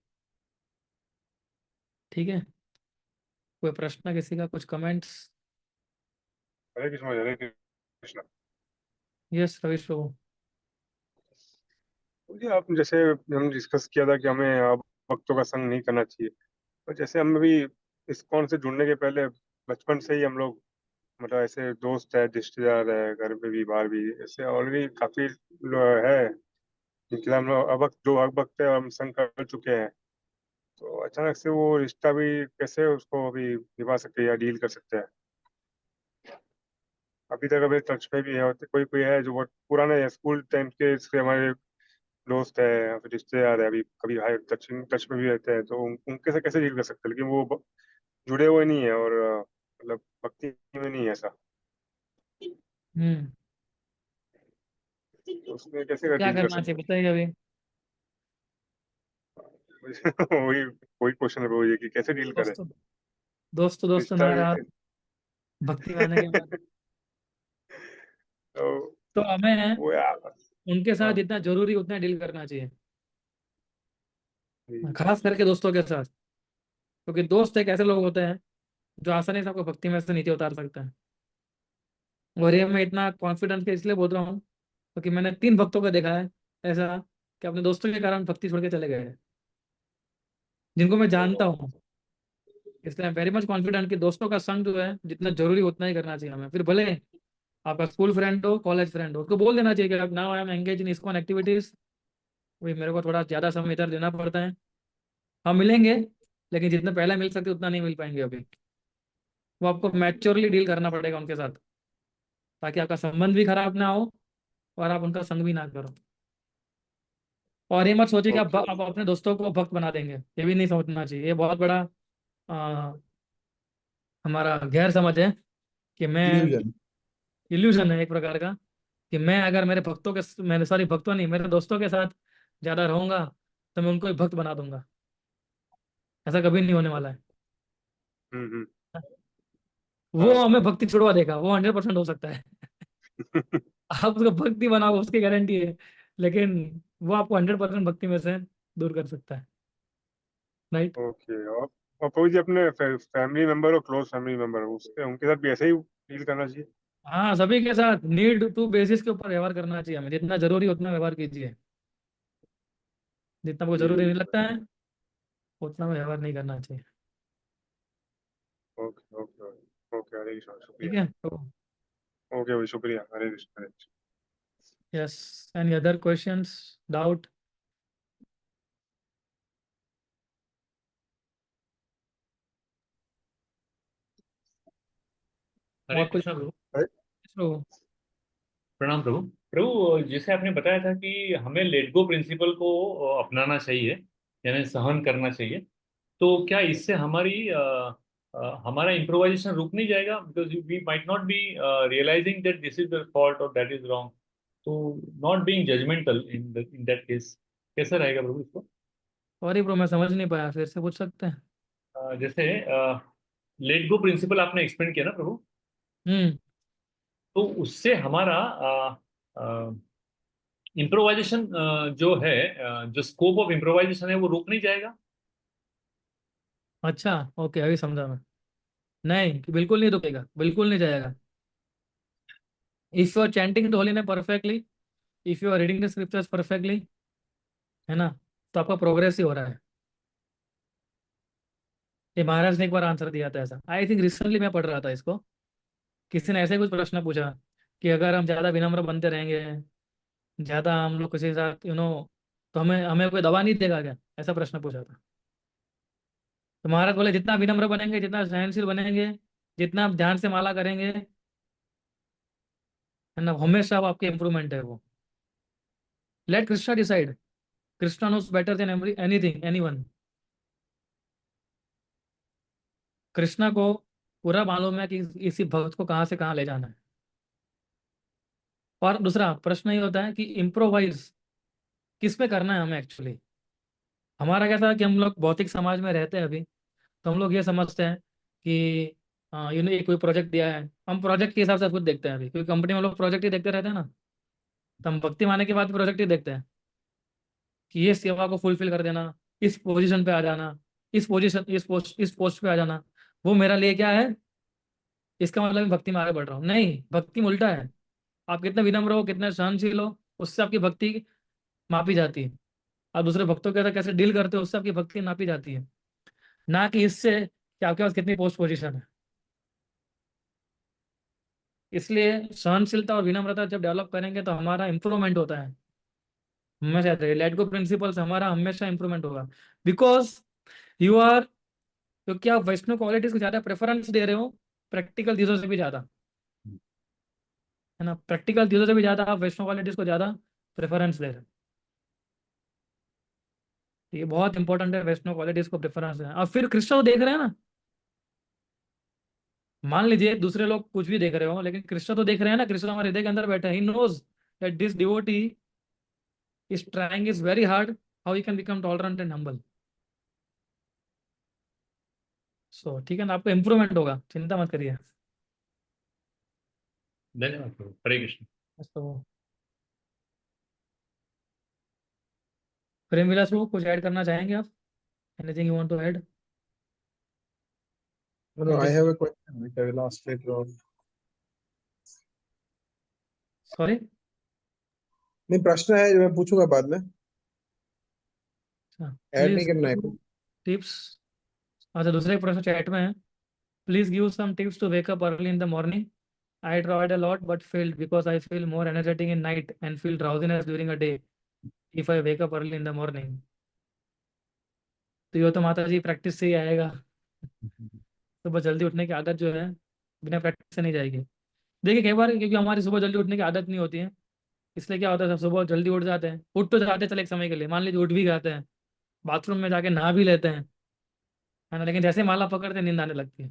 ठीक है। कोई प्रश्न किसी का, कुछ कमेंट्स? हरे कृष्ण, हरे कृष्ण। यस रविश प्रभु। मुझे आप जैसे हम डिस्कस किया था कि हमें अब भक्तों का संग नहीं करना चाहिए। और जैसे हम भी इस्कॉन से जुड़ने के पहले बचपन से ही हम लोग, मतलब ऐसे दोस्त है, रिश्तेदार है, घर पे भी बाहर भी, ऐसे ऑलरेडी काफी है जिनके साथ हम लोग अब जो अब वक्त है और हम संग कर चुके हैं। तो अचानक से वो रिश्ता भी कैसे उसको अभी निभा सकते हैं या डील कर सकते हैं? अभी तक अभी टच में भी है, और कोई कोई है जो बहुत पुराने स्कूल टाइम के इसके हमारे दोस्त है या फिर रिश्तेदार है, अभी कभी हाई टच टच में भी रहते हैं, तो उनके से कैसे डील कर सकते हैं? लेकिन वो जुड़े हुए नहीं है और मतलब भक्ति में नहीं है ऐसा, हम्म। तो उसमें कैसे तो क्या डील कर करना सकते चाहिए बताइए अभी? हैं? वही वही क्वेश्चन है, वो ये कि कैसे डील करें दोस्तों, दोस्तों रिश्ता ना भी। रहा भक्ति में आने के बाद, तो तो हमें वो यार। उनके साथ हाँ। जितना जरूरी उतना डील करना चाहिए, हम्म। खास करके दोस्तों के साथ। क्योंकि दोस्त एक ऐसे लोग होते हैं जो आसानी से आपको भक्ति में से नीचे उतार सकते हैं। और ये मैं इतना कॉन्फिडेंस के इसलिए बोल रहा हूँ क्योंकि मैंने 3 भक्तों को देखा है ऐसा, कि अपने दोस्तों के कारण भक्ति छोड़ के चले गए हैं, जिनको मैं जानता हूँ। इसलिए आई वेरी मच कॉन्फिडेंट कि दोस्तों का संग जो है जितना जरूरी उतना ही करना चाहिए हमें। फिर भले आपका स्कूल फ्रेंड हो, कॉलेज फ्रेंड हो, उसको बोल देना चाहिए कि now I am engage in ISKCON activities, वही मेरे को थोड़ा ज़्यादा समय इधर देना पड़ता है। हम मिलेंगे, लेकिन जितना पहले मिल सकते उतना नहीं मिल पाएंगे अभी। वो आपको मैच्योरली डील करना पड़ेगा उनके साथ, ताकि आपका संबंध भी खराब ना हो और आप उनका संग भी ना करो। और ये मत सोचिए कि ओके। आप अपने दोस्तों को भक्त बना देंगे, ये भी नहीं सोचना चाहिए। ये बहुत बड़ा आ, हमारा गैर समझ है कि मैं, इल्यूजन। इल्यूजन है एक प्रकार का, कि मैं अगर मेरे भक्तों के, मेरे सॉरी भक्तों नहीं, मेरे दोस्तों के साथ ज़्यादा रहूंगा तो मैं उनको एक भक्त बना दूंगा। ऐसा कभी नहीं होने वाला है। वो हाँ। हमें भक्ति छुड़वा देगा, वो 100% हो सकता है। आप उसको भक्ति बनाओ, उसकी गारंटी है, लेकिन वो आपको 100% भक्ति में से दूर कर सकता है। राइट। ओके। और कोई जो अपने फैमिली मेंबर हो, क्लोज फैमिली मेंबर हो, उसके उनके साथ भी ऐसे ही डील करना चाहिए? हाँ, सभी के साथ नीड टू बेसिस के ऊपर व्यवहार करना चाहिए हमें, जितना जरूरी उतना व्यवहार कीजिए, जितना आपको जरूरी नहीं ठीक लगता है। है उतना व्यवहार नहीं करना चाहिए। Okay okay. Okay, Hare Krishna, ठीक शुक्रिया। है तो। ओके भाई, शुक्रिया, Hare Krishna, Hare Krishna. Yes. Any other questions, doubt? Hare और कुछ कृष्णा प्रभु। पूछो? प्रणाम प्रभु। प्रभु, जैसे आपने बताया था कि हमें लेट गो प्रिंसिपल को अपनाना चाहिए, यानी सहन करना चाहिए। तो क्या इससे हमारा इम्प्रोवाइजेशन रुक नहीं जाएगा? Because we might not be realising that this is the fault और दैट इज रॉन्ग। तो not being judgemental in that case, कैसा रहेगा प्रभु इसको? सॉरी ब्रो, मैं समझ नहीं पाया, फिर से पूछ सकते हैं? जैसे लेट गो प्रिंसिपल आपने एक्सप्लेन किया ना प्रभु, हम्म। तो उससे हमारा इम्प्रोवाइजेशन जो है, जो स्कोप ऑफ इम्प्रोवाइजेशन है वो रुक नहीं जाएगा? अच्छा, ओके, अभी समझा मैं। नहीं, बिल्कुल नहीं रुकेगा, बिल्कुल नहीं जाएगा। If you are chanting the holy name perfectly, if you are reading the scriptures perfectly, है ना, तो आपका प्रोग्रेस ही हो रहा है। ये महाराज ने एक बार आंसर दिया था ऐसा, आई थिंक रिसेंटली मैं पढ़ रहा था इसको। किसी ने ऐसे कुछ प्रश्न पूछा कि अगर हम ज़्यादा विनम्र बनते रहेंगे, ज़्यादा हम लोग किसी के साथ तो हमें हमें कोई दवा नहीं देगा क्या, ऐसा प्रश्न पूछा था। तो महाराज बोले जितना विनम्र बनेंगे, जितना सहनशील बनेंगे, जितना आप ध्यान से माला करेंगे, है ना, हमेशा वो आपकी इंप्रूवमेंट है वो। Let Krishna decide. Krishna knows better than every anything anyone. Krishna को पूरा मालूम है कि इसी भक्त को कहाँ से कहाँ ले जाना है। और दूसरा प्रश्न ये होता है कि इम्प्रोवाइज किस पे करना है हमें एक्चुअली। हमारा क्या था कि हम लोग भौतिक समाज में रहते हैं अभी, तो हम लोग ये समझते हैं कि ये कोई प्रोजेक्ट दिया है, हम प्रोजेक्ट के हिसाब से कुछ देखते हैं अभी, क्योंकि कंपनी में लोग प्रोजेक्ट ही देखते रहते हैं ना। तो हम भक्ति माने के बाद प्रोजेक्ट ही देखते हैं कि ये सेवा को फुलफिल कर देना, इस पोजीशन पे आ जाना, इस पोस्ट पे आ जाना, वो मेरा लिए क्या है, इसका मतलब मैं भक्ति में आगे बढ़ रहा हूँ? नहीं, भक्ति में उल्टा है। आप कितने विनम्र हो, कितने सहनशील हो, उससे आपकी भक्ति मापी जाती है। आप दूसरे भक्तों के साथ कैसे डील करते हो, उससे आपकी भक्ति नापी जाती है, ना कि इससे कि आपके पास कितनी पोस्ट पोजीशन है। इसलिए सहनशीलता और विनम्रता जब डेवलप करेंगे तो हमारा इंप्रूवमेंट होता है हमेशा। लेट गो प्रिंसिपल से हमारा हमेशा इंप्रूवमेंट होगा, बिकॉज यू आर, क्योंकि आप वैष्णव क्वालिटीज को ज्यादा प्रेफरेंस दे रहे हो, प्रैक्टिकल चीजों से भी ज्यादा, है ना, प्रैक्टिकल चीजों से भी ज्यादा आप वैष्णव क्वालिटीज को ज्यादा प्रेफरेंस दे रहे हो। तो ये बहुत इंपॉर्टेंट है, वैष्णव क्वालिटीज को प्रेफरेंस देना। और फिर कृष्ण को देख रहे हैं ना, मान लीजिए दूसरे लोग कुछ भी देख रहे हो, लेकिन कृष्ण तो देख रहे हैं ना, कृष्ण हमारे हृदय के अंदर बैठे हैं, he knows that this devotee is trying is very hard, how he can become tolerant and humble. So ठीक है ना, आपको इंप्रूवमेंट होगा, चिंता मत करिए। धन्यवाद प्रभु, हरे कृष्ण। तो प्रेम विलास को कुछ ऐड करना चाहेंगे आप? Anything you want to add? No, no, it I is, have a question which I will ask later on. Sorry, नहीं, प्रश्न है जो मैं पूछूंगा बाद में। ऐड नहीं प्लीज करना है कुछ। टिप्स। अच्छा, दूसरे प्रश्न चैट में है। Please give some tips to wake up early in the morning. I tried a lot but failed because I feel more energetic in night and feel drowsiness during a day if I wake up early in the morning। तो ये तो माता जी practice से ही आएगा। सुबह जल्दी उठने की आदत जो है, बिना प्रैक्टिस से नहीं जाएगी। देखिए कई बार, क्योंकि हमारी सुबह जल्दी उठने की आदत नहीं होती है, इसलिए क्या होता है, सब सुबह जल्दी उठ जाते हैं, उठ तो जाते हैं चले एक समय के लिए, मान लीजिए उठ भी जाते हैं, बाथरूम में जाके नहा भी लेते हैं, है ना, लेकिन जैसे ही माला पकड़ते हैं नींद आने लगती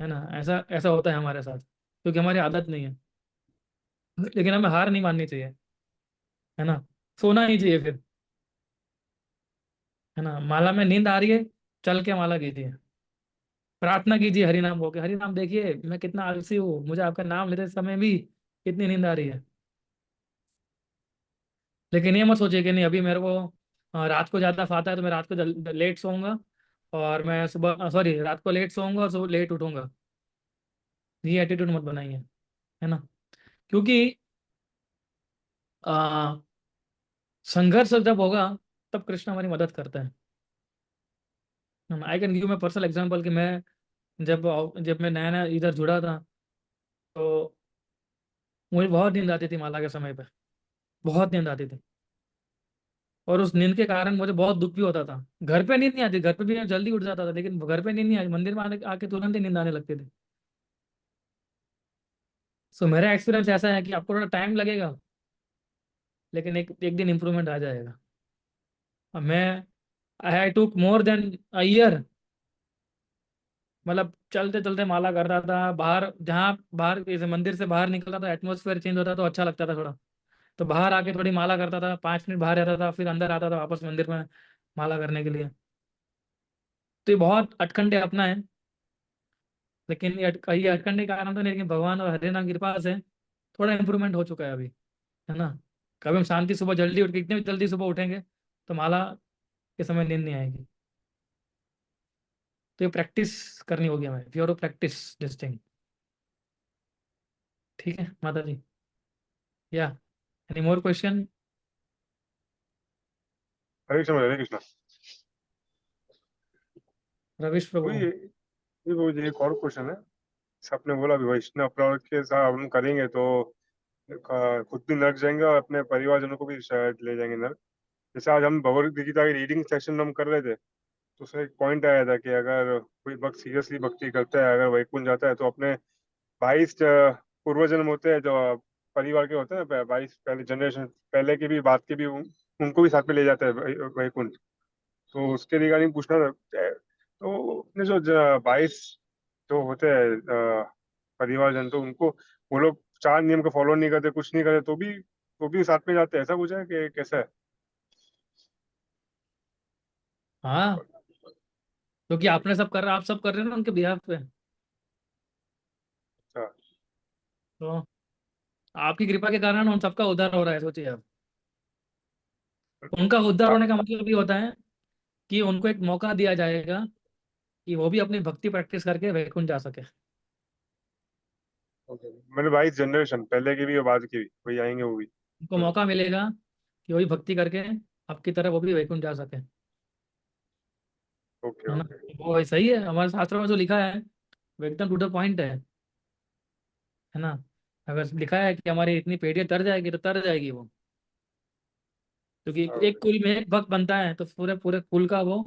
है ना। ऐसा ऐसा होता है हमारे साथ, क्योंकि हमारी आदत नहीं है। लेकिन हमें हार नहीं माननी चाहिए, है ना, सोना नहीं चाहिए फिर, है ना। माला में नींद आ रही है, चल के माला कीजिए, प्रार्थना कीजिए हरि नाम होके, हरि नाम देखिए मैं कितना आलसी हूँ, मुझे आपका नाम लेते समय भी कितनी नींद आ रही है। लेकिन ये मत सोचिए कि नहीं अभी मेरे को रात को ज़्यादा फाता है तो मैं रात को लेट सोऊंगा, और मैं सुबह सॉरी रात को लेट सोऊंगा और सुबह लेट उठूंगा। ये एटीट्यूड मत बनाइए, है ना। क्योंकि आ, संघर्ष जब होगा तब कृष्ण हमारी मदद करता है। I can give my personal example कि मैं जब जब मैं नया नया इधर जुड़ा था, तो मुझे बहुत नींद आती थी माला के समय पे, बहुत नींद आती थी। और उस नींद के कारण मुझे बहुत दुख भी होता था। घर पे नींद नहीं आती, घर पे भी मैं जल्दी उठ जाता था, लेकिन घर पे नींद नहीं आई, मंदिर में आने आके तुरंत ही नींद आने लगती थी। सो मेरा एक्सपीरियंस ऐसा है कि आपको थोड़ा टाइम लगेगा, लेकिन एक एक दिन इम्प्रूवमेंट आ जाएगा। अब मैं आई टुक मोर देन अ ईयर, मतलब चलते चलते माला कर रहा था, बाहर जहाँ बाहर जैसे मंदिर से बाहर निकलता था एटमोसफेयर चेंज होता तो अच्छा लगता था थोड़ा। तो बाहर आके थोड़ी माला करता था, 5 मिनट बाहर रहता था, फिर अंदर आता था वापस मंदिर में माला करने के लिए। तो ये बहुत अटकंडे अपना है, लेकिन ये अटकंडे का कारण तो नहीं, लेकिन भगवान और हरे नाम की कृपा से थोड़ा इम्प्रूवमेंट हो चुका है अभी, है ना। कभी हम शांति सुबह जल्दी उठ के इतने जल्दी सुबह उठेंगे तो माला के समय नींद नहीं आएगी। तो ये प्रैक्टिस करनी होगी हमें, we have to practise this thing. ठीक है माता जी। या any more question. Hare Krishna Hare Krishna. Ravish प्रभु। वही वो ये एक और क्वेश्चन है। जैसे आपने बोला भी वैष्णव अपराध के साथ हम करेंगे तो खुद भी नर्क जाएंगे और अपने परिवारजनों को भी शायद ले जाएंगे नर्क। जैसे आज हम भगवद गीता की रीडिंग सेशन हम कर रहे थे, तो उसमें एक पॉइंट आया था कि अगर कोई भक्त सीरियसली भक्ति करता है, अगर वैकुंठ जाता है, तो अपने 22 पूर्वजन्म होते हैं जो परिवार के होते हैं, 22 पहले जनरेशन पहले के भी बाद के भी उनको भी साथ में ले जाता है वैकुंठ। तो उसके रिगार्डिंग पूछना था। तो अपने जो 22 जो होते हैं परिवारजन, तो उनको वो लोग 4 नियम का फॉलो नहीं करते, कुछ नहीं करते, तो भी साथ में जाते हैं, ऐसा कुछ है कि कैसा है? हाँ, क्योंकि आपने सब कर रहा, आप सब कर रहे हो ना उनके बिहाफ पे। अच्छा। तो आपकी कृपा के कारण उन सबका उद्धार हो रहा है, सोचिए आप। उनका उद्धार होने का मतलब ये होता है कि उनको एक मौका दिया जाएगा कि वो भी अपनी भक्ति प्रैक्टिस करके वैकुंठ जा सके। मतलब 22 जनरेशन पहले की भी और बाद की भी वही आएंगे वो भी। उनको मौका मिलेगा कि वही भक्ति करके आपकी तरह वो भी वैकुंठ जा सके, ओके है ना। ओके। वो सही है, हमारे शास्त्रों में जो लिखा है वो एकदम टू द पॉइंट है ना। अगर लिखा है कि हमारी इतनी पीढ़ी तर जाएगी तो तर जाएगी वो। क्योंकि एक कुल में एक भक्त बनता है तो पूरे पूरे कुल का वो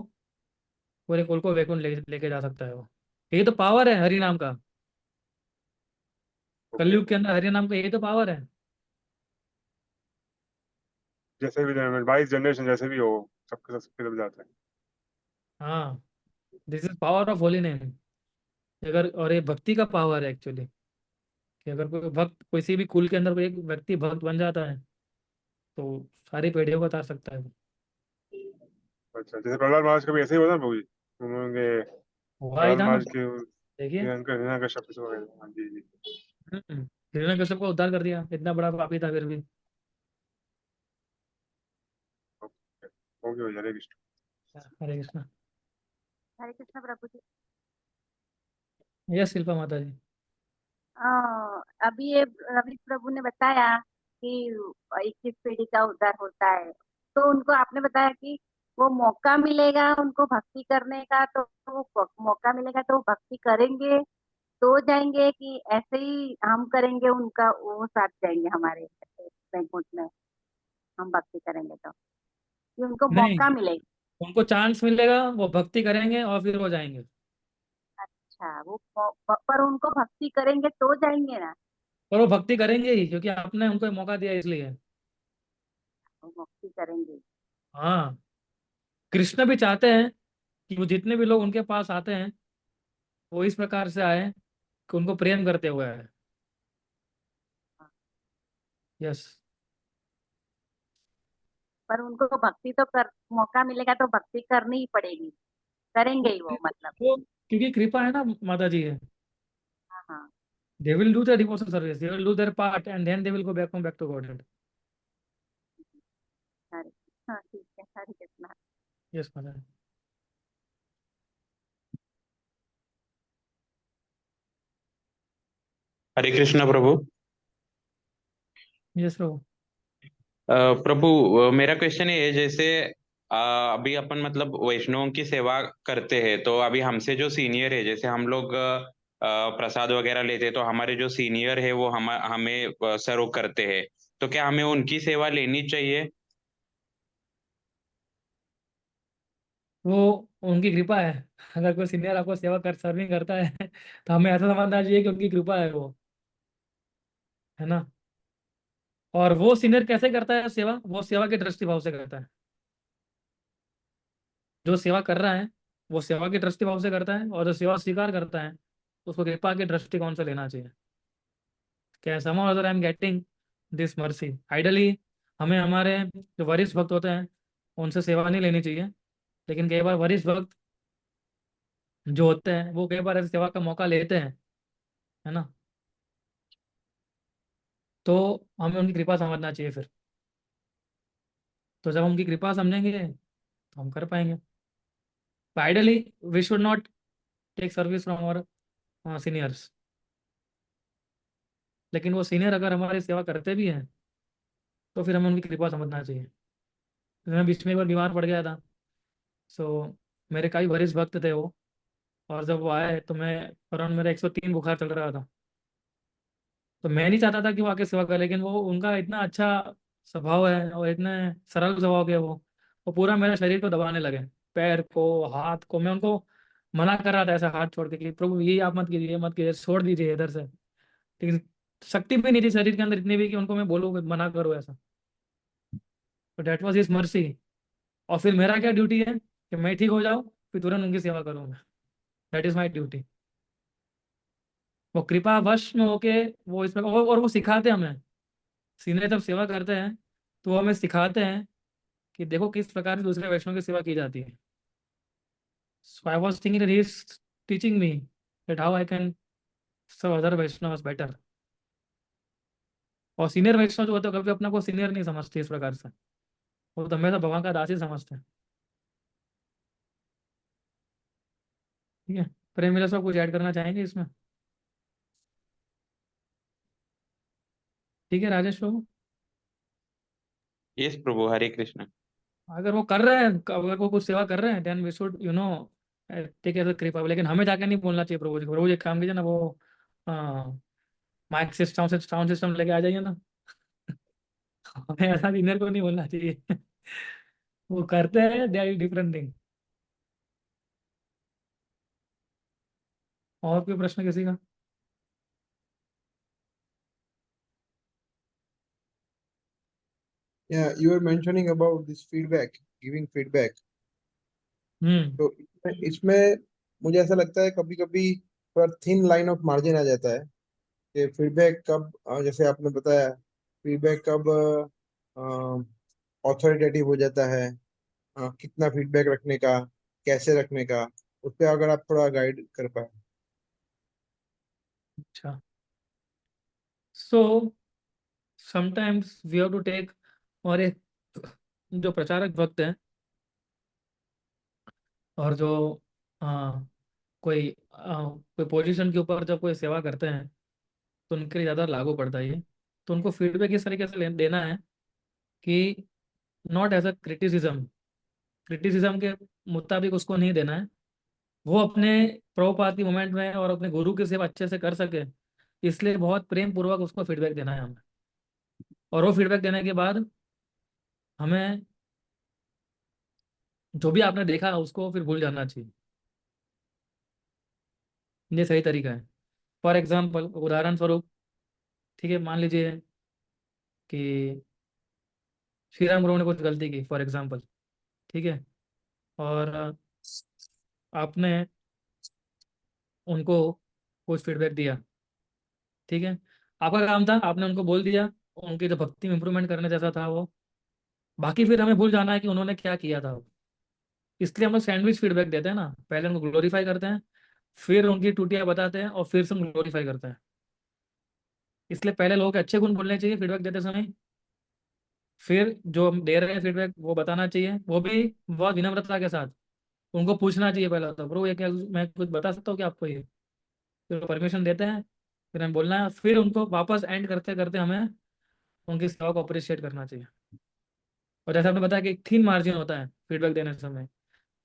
पूरे कुल को वैकुंठ लेके जा सकता है वो। यही तो पावर है हरि नाम का। ओके। कलयुग के अंदर हरि नाम का यही तो पावर है। जैसे भी 22 जनरेशन जैसे भी हो, सबके सबके सब जाता है। हाँ, this is power of holy name. अगर और ये भक्ति का पावर है एक्चुअली, कि अगर कोई भक्त किसी भी कुल के अंदर कोई एक व्यक्ति भक्त बन जाता है तो सारी पीढ़ियों को उतार सकता है वो। अच्छा, जैसे प्रहलाद महाराज का भी ऐसे ही होता है प्रभु जी। उन्होंने हुआ ही प्रहलाद था ना, महाराज के देखिए। हिरण्यकश्यप शब्द वगैरह। हाँ जी जी। हिरण्यकश्यप को उद्धार कर दिया, इतना बड़ा पापी था फिर भी। ओके ओके भैया, हरे कृष्ण। हरे कृष्णा। हरे कृष्ण प्रभु जी। यस शिल्पा माता जी। अभी ये रवि प्रभु ने बताया कि 21 पीढ़ी का उद्धार होता है, तो उनको आपने बताया कि वो मौका मिलेगा उनको भक्ति करने का, तो वो मौका मिलेगा तो वो भक्ति करेंगे तो जाएंगे, कि ऐसे ही हम करेंगे उनका वो साथ जाएंगे हमारे वैकुंठ में, हम भक्ति करेंगे तो, कि उनको नहीं, मौका मिलेगा। उनको चांस मिलेगा, वो भक्ति करेंगे और फिर वो जाएंगे। अच्छा, वो पर उनको भक्ति करेंगे तो जाएंगे ना। और वो भक्ति करेंगे ही, क्योंकि आपने उनको एक मौका दिया इसलिए। वो भक्ति करेंगे। हाँ, कृष्ण भी चाहते हैं कि वो जितने भी लोग उनके पास आते हैं वो इस प्रकार से आए कि उनको प्रेम करते हुए आए। यस। पर उनको भक्ति तो कर मौका मिलेगा तो भक्ति करनी ही पड़ेगी, करेंगे ही वो मतलब। वो क्योंकि कृपा है ना माता जी है। हाँ हाँ। They will do the devotional service, they will do their part, and then they will go back to Godhead. हरे, हाँ ठीक है, हरे कृष्णा। Yes, Mother. हरे कृष्ण प्रभु। Yes, Prabhu. प्रभु, मेरा क्वेश्चन ये है, जैसे अभी अपन मतलब वैष्णवों की सेवा करते हैं, तो अभी हमसे जो सीनियर है, जैसे हम लोग प्रसाद वगैरह लेते हैं, तो हमारे जो सीनियर है वो हमें सर्व करते हैं, तो क्या हमें उनकी सेवा लेनी चाहिए? वो उनकी कृपा है। अगर कोई सीनियर आपको सेवा कर सर्विंग करता है तो हमें ऐसा समझना चाहिए कि उनकी कृपा है वो, है ना। और वो सीनियर कैसे करता है सेवा, वो सेवा के दृष्टि भाव से करता है। जो सेवा कर रहा है वो सेवा के दृष्टि भाव से करता है, और जो सेवा स्वीकार करता है उसको कृपा के दृष्टिकोण से लेना चाहिए। क्या somehow other I am getting this mercy. Ideally हमें हमारे जो वरिष्ठ भक्त होते हैं उनसे सेवा नहीं लेनी चाहिए, लेकिन कई बार वरिष्ठ भक्त जो होते हैं वो कई बार ऐसी सेवा का मौका लेते हैं, है ना। तो हमें उनकी कृपा समझना चाहिए फिर। तो जब हम उनकी कृपा समझेंगे तो हम कर पाएंगे। Ideally we should not take service from our seniors. लेकिन वो सीनियर अगर हमारी सेवा करते भी हैं तो फिर हमें उनकी कृपा समझना चाहिए। तो मैं बीच में एक बार बीमार पड़ गया था। सो मेरे कई वरिष्ठ भक्त थे वो, और जब वो आए तो मैं अराउंड मेरा 103 बुखार चल रहा था। तो मैं नहीं चाहता था कि वो आके सेवा करे, लेकिन वो उनका इतना अच्छा स्वभाव है और इतने सरल स्वभाव के वो पूरा मेरे शरीर को दबाने लगे, पैर को हाथ को। मैं उनको मना कर रहा था ऐसा हाथ छोड़ के कि प्रभु ये आप मत कीजिए, ये मत कीजिए, छोड़ दीजिए इधर से। लेकिन शक्ति भी नहीं थी शरीर के अंदर इतनी भी कि उनको मैं बोलूँ मना करो ऐसा। तो डेट वॉज हिज मर्सी। और फिर मेरा क्या ड्यूटी है कि मैं ठीक हो जाऊँ फिर तुरंत उनकी सेवा करूँगा। That is my duty. वो कृपा वश में होके वो इसमें और वो सिखाते हमें। सीनियर जब सेवा करते हैं तो वो हमें सिखाते हैं कि देखो किस प्रकार से दूसरे वैष्णव की सेवा की जाती है। So I was thinking he is teaching me that how I can serve other Vaishnava better. और सीनियर वैष्णव जो होते हैं कभी अपना को सीनियर नहीं समझते इस प्रकार से, वो तो हमेशा भगवान का दास ही समझते हैं। ठीक है, प्रेम मिला सब कुछ ऐड करना चाहेंगे इसमें? ठीक है राजेश बाबू। यस प्रभु, हरे कृष्ण। अगर वो कर रहे हैं, अगर वो कुछ सेवा कर रहे हैं, then we should take as कृपा। लेकिन हमें जाके नहीं बोलना चाहिए प्रभु जी को, प्रभु जी एक काम कीजिए ना, वो माइक सिस्टम से साउंड सिस्टम लेके आ जाइए ना। हमें ऐसा डिनर को नहीं बोलना चाहिए। वो करते हैं, दे आर डिफरेंट थिंग। और कोई प्रश्न किसी का? Yeah, you were mentioning about this feedback, giving feedback. हम्म। तो इसमें मुझे ऐसा लगता है कभी कभी थोड़ा थिन लाइन ऑफ मार्जिन आ जाता है कि फीडबैक कब जैसे आपने बताया, फीडबैक कब ऑथोरिटेटिव हो जाता है, कितना फीडबैक रखने का, कैसे रखने का, उस पर अगर आप थोड़ा गाइड कर पाए। अच्छा, so sometimes we have to take. और एक जो प्रचारक भक्त हैं और जो कोई पोजीशन के ऊपर जब कोई सेवा करते हैं तो उनके लिए ज़्यादा लागू पड़ता है ये। तो उनको फीडबैक इस तरीके से देना है कि not as a criticism, criticism के मुताबिक उसको नहीं देना है। वो अपने प्रभुपाद की मोमेंट में और अपने गुरु की सेवा अच्छे से कर सके, इसलिए बहुत प्रेम पूर्वक उसको फीडबैक देना है हमें। और वो फीडबैक देने के बाद हमें जो भी आपने देखा उसको फिर भूल जाना चाहिए। ये सही तरीका है। फॉर एग्जाम्पल, उदाहरण स्वरूप, ठीक है, मान लीजिए कि श्री राम गुरु ने कुछ गलती की फॉर एग्जाम्पल, ठीक है, और आपने उनको कुछ फीडबैक दिया, ठीक है। आपका काम था, आपने उनको बोल दिया उनकी जो भक्ति में इंप्रूवमेंट करने जैसा था वो। बाकी फिर हमें भूल जाना है कि उन्होंने क्या किया था। इसलिए हम लोग सैंडविच फीडबैक देते हैं ना, पहले उनको ग्लोरीफाई करते हैं, फिर उनकी टूटियां बताते हैं, और फिर से ग्लोरीफाई करते हैं। इसलिए पहले लोगों के अच्छे गुण बोलने चाहिए फीडबैक देते समय, फिर जो हम दे रहे हैं फीडबैक वो बताना चाहिए, वो भी बहुत विनम्रता के साथ। उनको पूछना चाहिए पहले तो, ब्रो ये क्या, मैं कुछ बता सकता हूँ कि आपको ये, फिर परमिशन देते हैं, फिर हमें बोलना है, फिर उनको वापस एंड करते करते हमें उनकी सेवा को अप्रिशिएट करना चाहिए। और जैसे आपने बताया कि एक थीन मार्जिन होता है फीडबैक देने समय,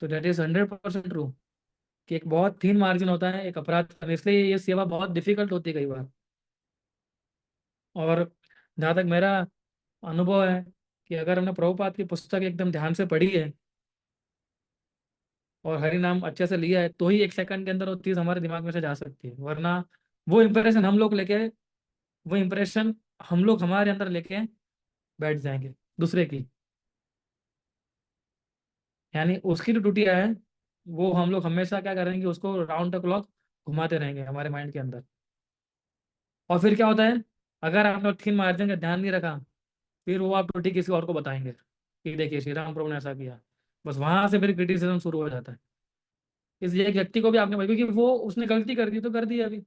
तो दैट इज 100% ट्रू कि एक बहुत थीन मार्जिन होता है एक अपराध करने, इसलिए ये सेवा बहुत डिफिकल्ट होती है कई बार। और जहाँ तक मेरा अनुभव है कि अगर हमने प्रभुपाद की पुस्तक एकदम ध्यान से पढ़ी है और हरि नाम अच्छे से लिया है, तो ही 1 सेकंड के अंदर वो चीज़ हमारे दिमाग में से जा सकती है, वरना वो इम्प्रेशन हम लोग लेके, वो इम्प्रेशन हम लोग हमारे अंदर लेके बैठ जाएंगे दूसरे की, यानी उसकी जो टुटिया है वो हम लोग हमेशा क्या करेंगे, उसको राउंड द क्लॉक घुमाते रहेंगे हमारे माइंड के अंदर। और फिर क्या होता है, अगर आपने थिन मार्जिन का ध्यान नहीं रखा, फिर वो आप टुटी किसी और को बताएंगे कि देखिए श्री राम प्रभु ने ऐसा किया, बस वहां से फिर क्रिटिसिज्म शुरू हो जाता है। इसलिए एक व्यक्ति को भी आपने क्योंकि वो उसने गलती कर दी तो कर दी अभी।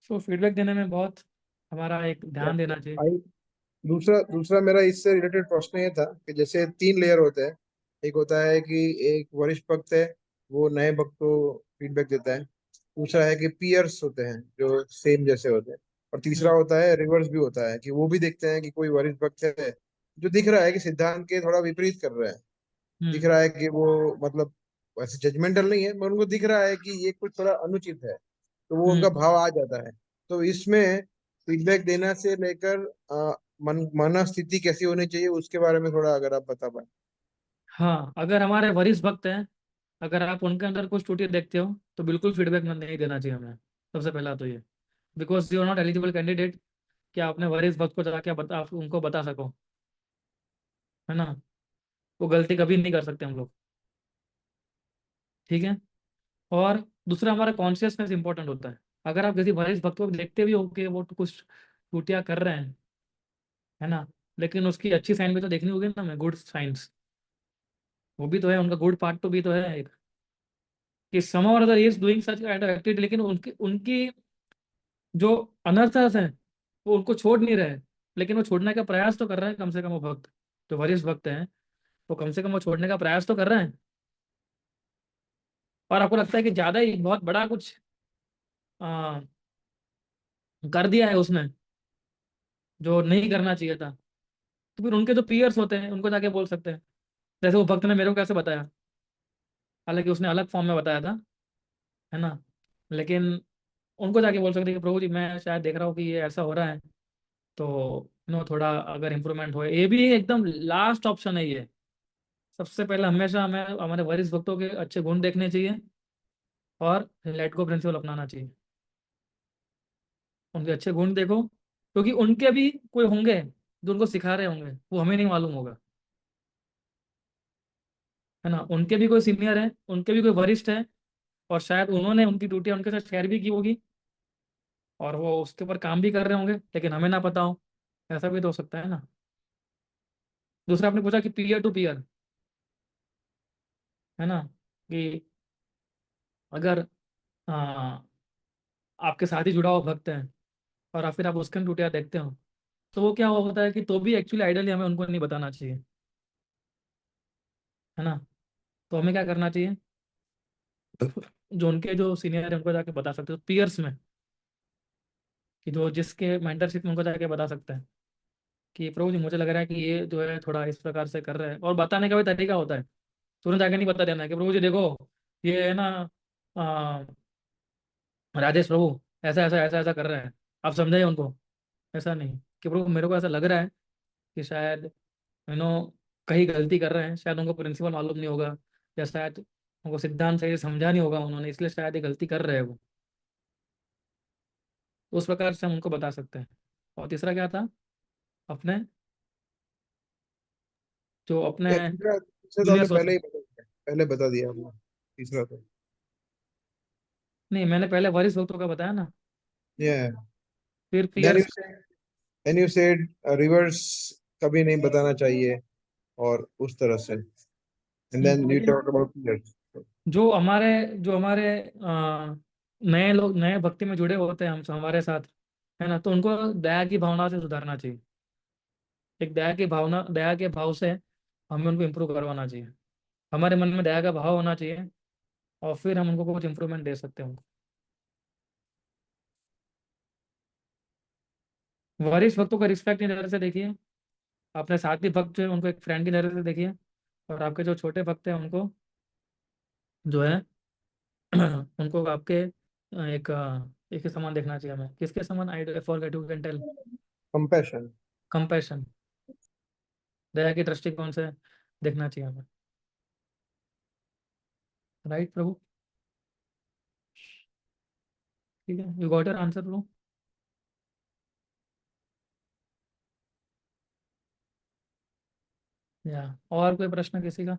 तो फीडबैक देने में बहुत हमारा एक ध्यान देना चाहिए। आई दूसरा दूसरा मेरा इससे रिलेटेड प्रश्न ये था कि जैसे 3 लेयर होते हैं। एक होता है कि एक वरिष्ठ भक्त है, वो नए भक्त को फीडबैक देता है। दूसरा है कि पीयर्स होते हैं जो सेम जैसे होते हैं। और तीसरा हम्म। होता है रिवर्स भी होता है कि वो भी देखते हैं कि कोई वरिष्ठ भक्त है जो दिख रहा है कि सिद्धांत के थोड़ा विपरीत कर रहा है। दिख हम्म। रहा है कि वो मतलब वैसे जजमेंटल नहीं है, मगर उनको दिख रहा है कि ये कुछ थोड़ा अनुचित है, तो वो उनका हम्म। भाव आ जाता है। तो इसमें फीडबैक देना से लेकर मन स्थिति कैसी होनी चाहिए उसके बारे में थोड़ा अगर आप बता पाए। हाँ, अगर हमारे वरिष्ठ भक्त हैं, अगर आप उनके अंदर कुछ त्रुटि देखते हो तो बिल्कुल फीडबैक नहीं देना चाहिए हमें। सबसे पहला तो ये, because you are not eligible candidate कि आप अपने वरिष्ठ भक्त को जाके आप उनको बता सको, है ना। वो गलती कभी नहीं कर सकते हम लोग, ठीक है। और दूसरा हमारा कॉन्शियसनेस इंपॉर्टेंट होता है। अगर आप किसी वरिष्ठ भक्त को देखते भी हो कि वो तो कुछ त्रुटियां कर रहे हैं, है ना, लेकिन उसकी अच्छी साइन भी तो देखनी होगी ना हमें, गुड साइंस, वो भी तो है, उनका गुड पार्ट तो भी तो है एक, कि सम or other is doing such kind of activity, लेकिन उनकी उनकी जो अनर्थस है वो उनको छोड़ नहीं रहे, लेकिन वो छोड़ने का प्रयास तो कर रहे हैं कम से कम, वो भक्त जो वरिष्ठ भक्त हैं वो कम से कम वो छोड़ने का प्रयास तो कर रहे हैं। और आपको लगता है कि ज्यादा ही बहुत बड़ा कुछ आ, कर दिया है उसने जो नहीं करना चाहिए था, तो फिर उनके जो पीयर्स होते हैं उनको जाके बोल सकते हैं। जैसे वो भक्त ने मेरे को कैसे बताया, हालांकि उसने अलग फॉर्म में बताया था, है ना, लेकिन उनको जाके बोल सकते हैं कि प्रभु जी मैं शायद देख रहा हूँ कि ये ऐसा हो रहा है, तो थोड़ा अगर इम्प्रूवमेंट हो, ये भी एकदम लास्ट ऑप्शन है ये। सबसे पहले हमेशा हमें हमारे वरिष्ठ भक्तों के अच्छे गुण देखने चाहिए और लेट गो प्रिंसिपल अपनाना चाहिए। उनके अच्छे गुण देखो, क्योंकि उनके भी कोई होंगे जो उनको सिखा रहे होंगे, वो हमें नहीं मालूम होगा, है ना। उनके भी कोई सीनियर है, उनके भी कोई वरिष्ठ है, और शायद उन्होंने उनकी ड्यूटी उनके साथ शेयर भी की होगी और वो उसके ऊपर काम भी कर रहे होंगे, लेकिन हमें ना पता हो, ऐसा भी तो हो सकता है ना। दूसरा आपने पूछा कि पीयर टू पीयर, है ना, कि अगर आ, आपके साथ ही जुड़ा हुआ भक्त है और फिर आप उसके टूटिया देखते हो, तो वो क्या होता है कि तो भी एक्चुअली आइडियली हमें उनको नहीं बताना चाहिए, है ना। तो हमें क्या करना चाहिए, जो उनके जो सीनियर है उनको जाके बता सकते हो पीयर्स में, कि जो जिसके मेंटरशिप में उनको जाके बता सकते हैं कि प्रभु जी मुझे लग रहा है कि ये जो है थोड़ा इस प्रकार से कर रहे हैं, और बताने का भी तरीका होता है। तुरंत जाके नहीं बता देना है कि प्रभु जी देखो ये है ना, आ, राजेश प्रभु ऐसा ऐसा ऐसा ऐसा कर रहे हैं, आप समझाइए उनको। ऐसा नहीं कि प्रभु मेरे को ऐसा लग रहा है कि शायद कहीं गलती कर रहे हैं, शायद उनको प्रिंसिपल मालूम नहीं होगा, या शायद उनको सिद्धांत सही से समझा नहीं होगा उन्होंने, इसलिए शायद ये गलती कर रहे हैं वो। तो उस प्रकार से हम उनको बता सकते हैं। और तीसरा क्या था, अपने जो अपने या तीसरा तीसरा तो आपने जूनियर्स होते पहले हैं। ही बता दिया, पहले बता दिया आपने तीसरा तो। नहीं, मैंने पहले वरिष्ठ भक्तों का बताया ना, या फिर then you peers. Said then you said reverse कभी नहीं बताना चाहिए और उस तरह से, and then you talk about peers. जो हमारे नए लोग नए भक्ति में जुड़े होते हैं हम हमारे साथ, है ना, तो उनको दया की भावना से सुधारना चाहिए। एक दया के भाव से हमें उनको इम्प्रूव करवाना चाहिए। हमारे मन में दया का भाव होना चाहिए, और फिर हम उनको कुछ इम्प्रूवमेंट दे सकते हैं उनको। वरिष्ठ भक्तों का रिस्पेक्ट की नज़र से देखिए, अपने साथी भक्त जो है उनको एक फ्रेंड की नज़र से देखिए, और आपके जो छोटे भक्त हैं उनको जो है उनको आपके एक ही समान देखना चाहिए हमें। किसके समान? I forget, you can tell. Compassion. Compassion, दया के दृष्टिकोण से देखना चाहिए हमें। राइट प्रभु? ठीक है, you got your answer Prabhu? या और कोई प्रश्न किसी का?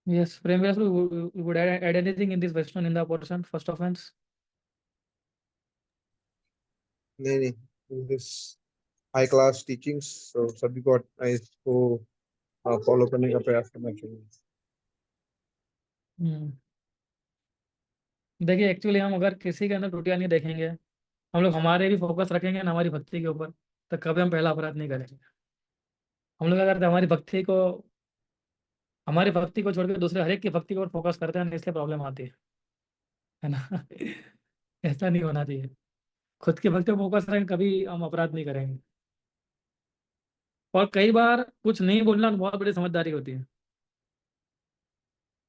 Yes, Prem, you would add anything in this Vaishnav Ninda portion, first offense? नहीं नहीं, दिस हाई क्लास टीचिंग्स, तो सभी को इसको फॉलो करने का प्रयास करना चाहिए। हम्म। देखिए, एक्चुअली हम अगर किसी के अंदर त्रुटियां नहीं देखेंगे, हम लोग हमारे भी फोकस रखेंगे ना हमारी भक्ति के ऊपर, तो कभी हम पहला अपराध नहीं करेंगे। हम लोग अगर हमारी भक्ति को छोड़ के दूसरे हर एक की भक्ति के ऊपर फोकस करते हैं ना, इसलिए प्रॉब्लम आती है ना। ऐसा नहीं होना चाहिए। खुद की भक्ति पर फोकस रखेंगे, कभी हम अपराध नहीं करेंगे। और कई बार कुछ नहीं बोलना बहुत बड़ी समझदारी होती है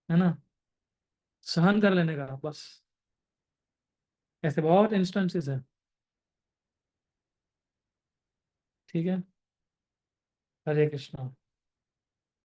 ना, सहन कर लेने का बस। ऐसे बहुत इंस्टेंसेस है। ठीक है। हरे कृष्णा।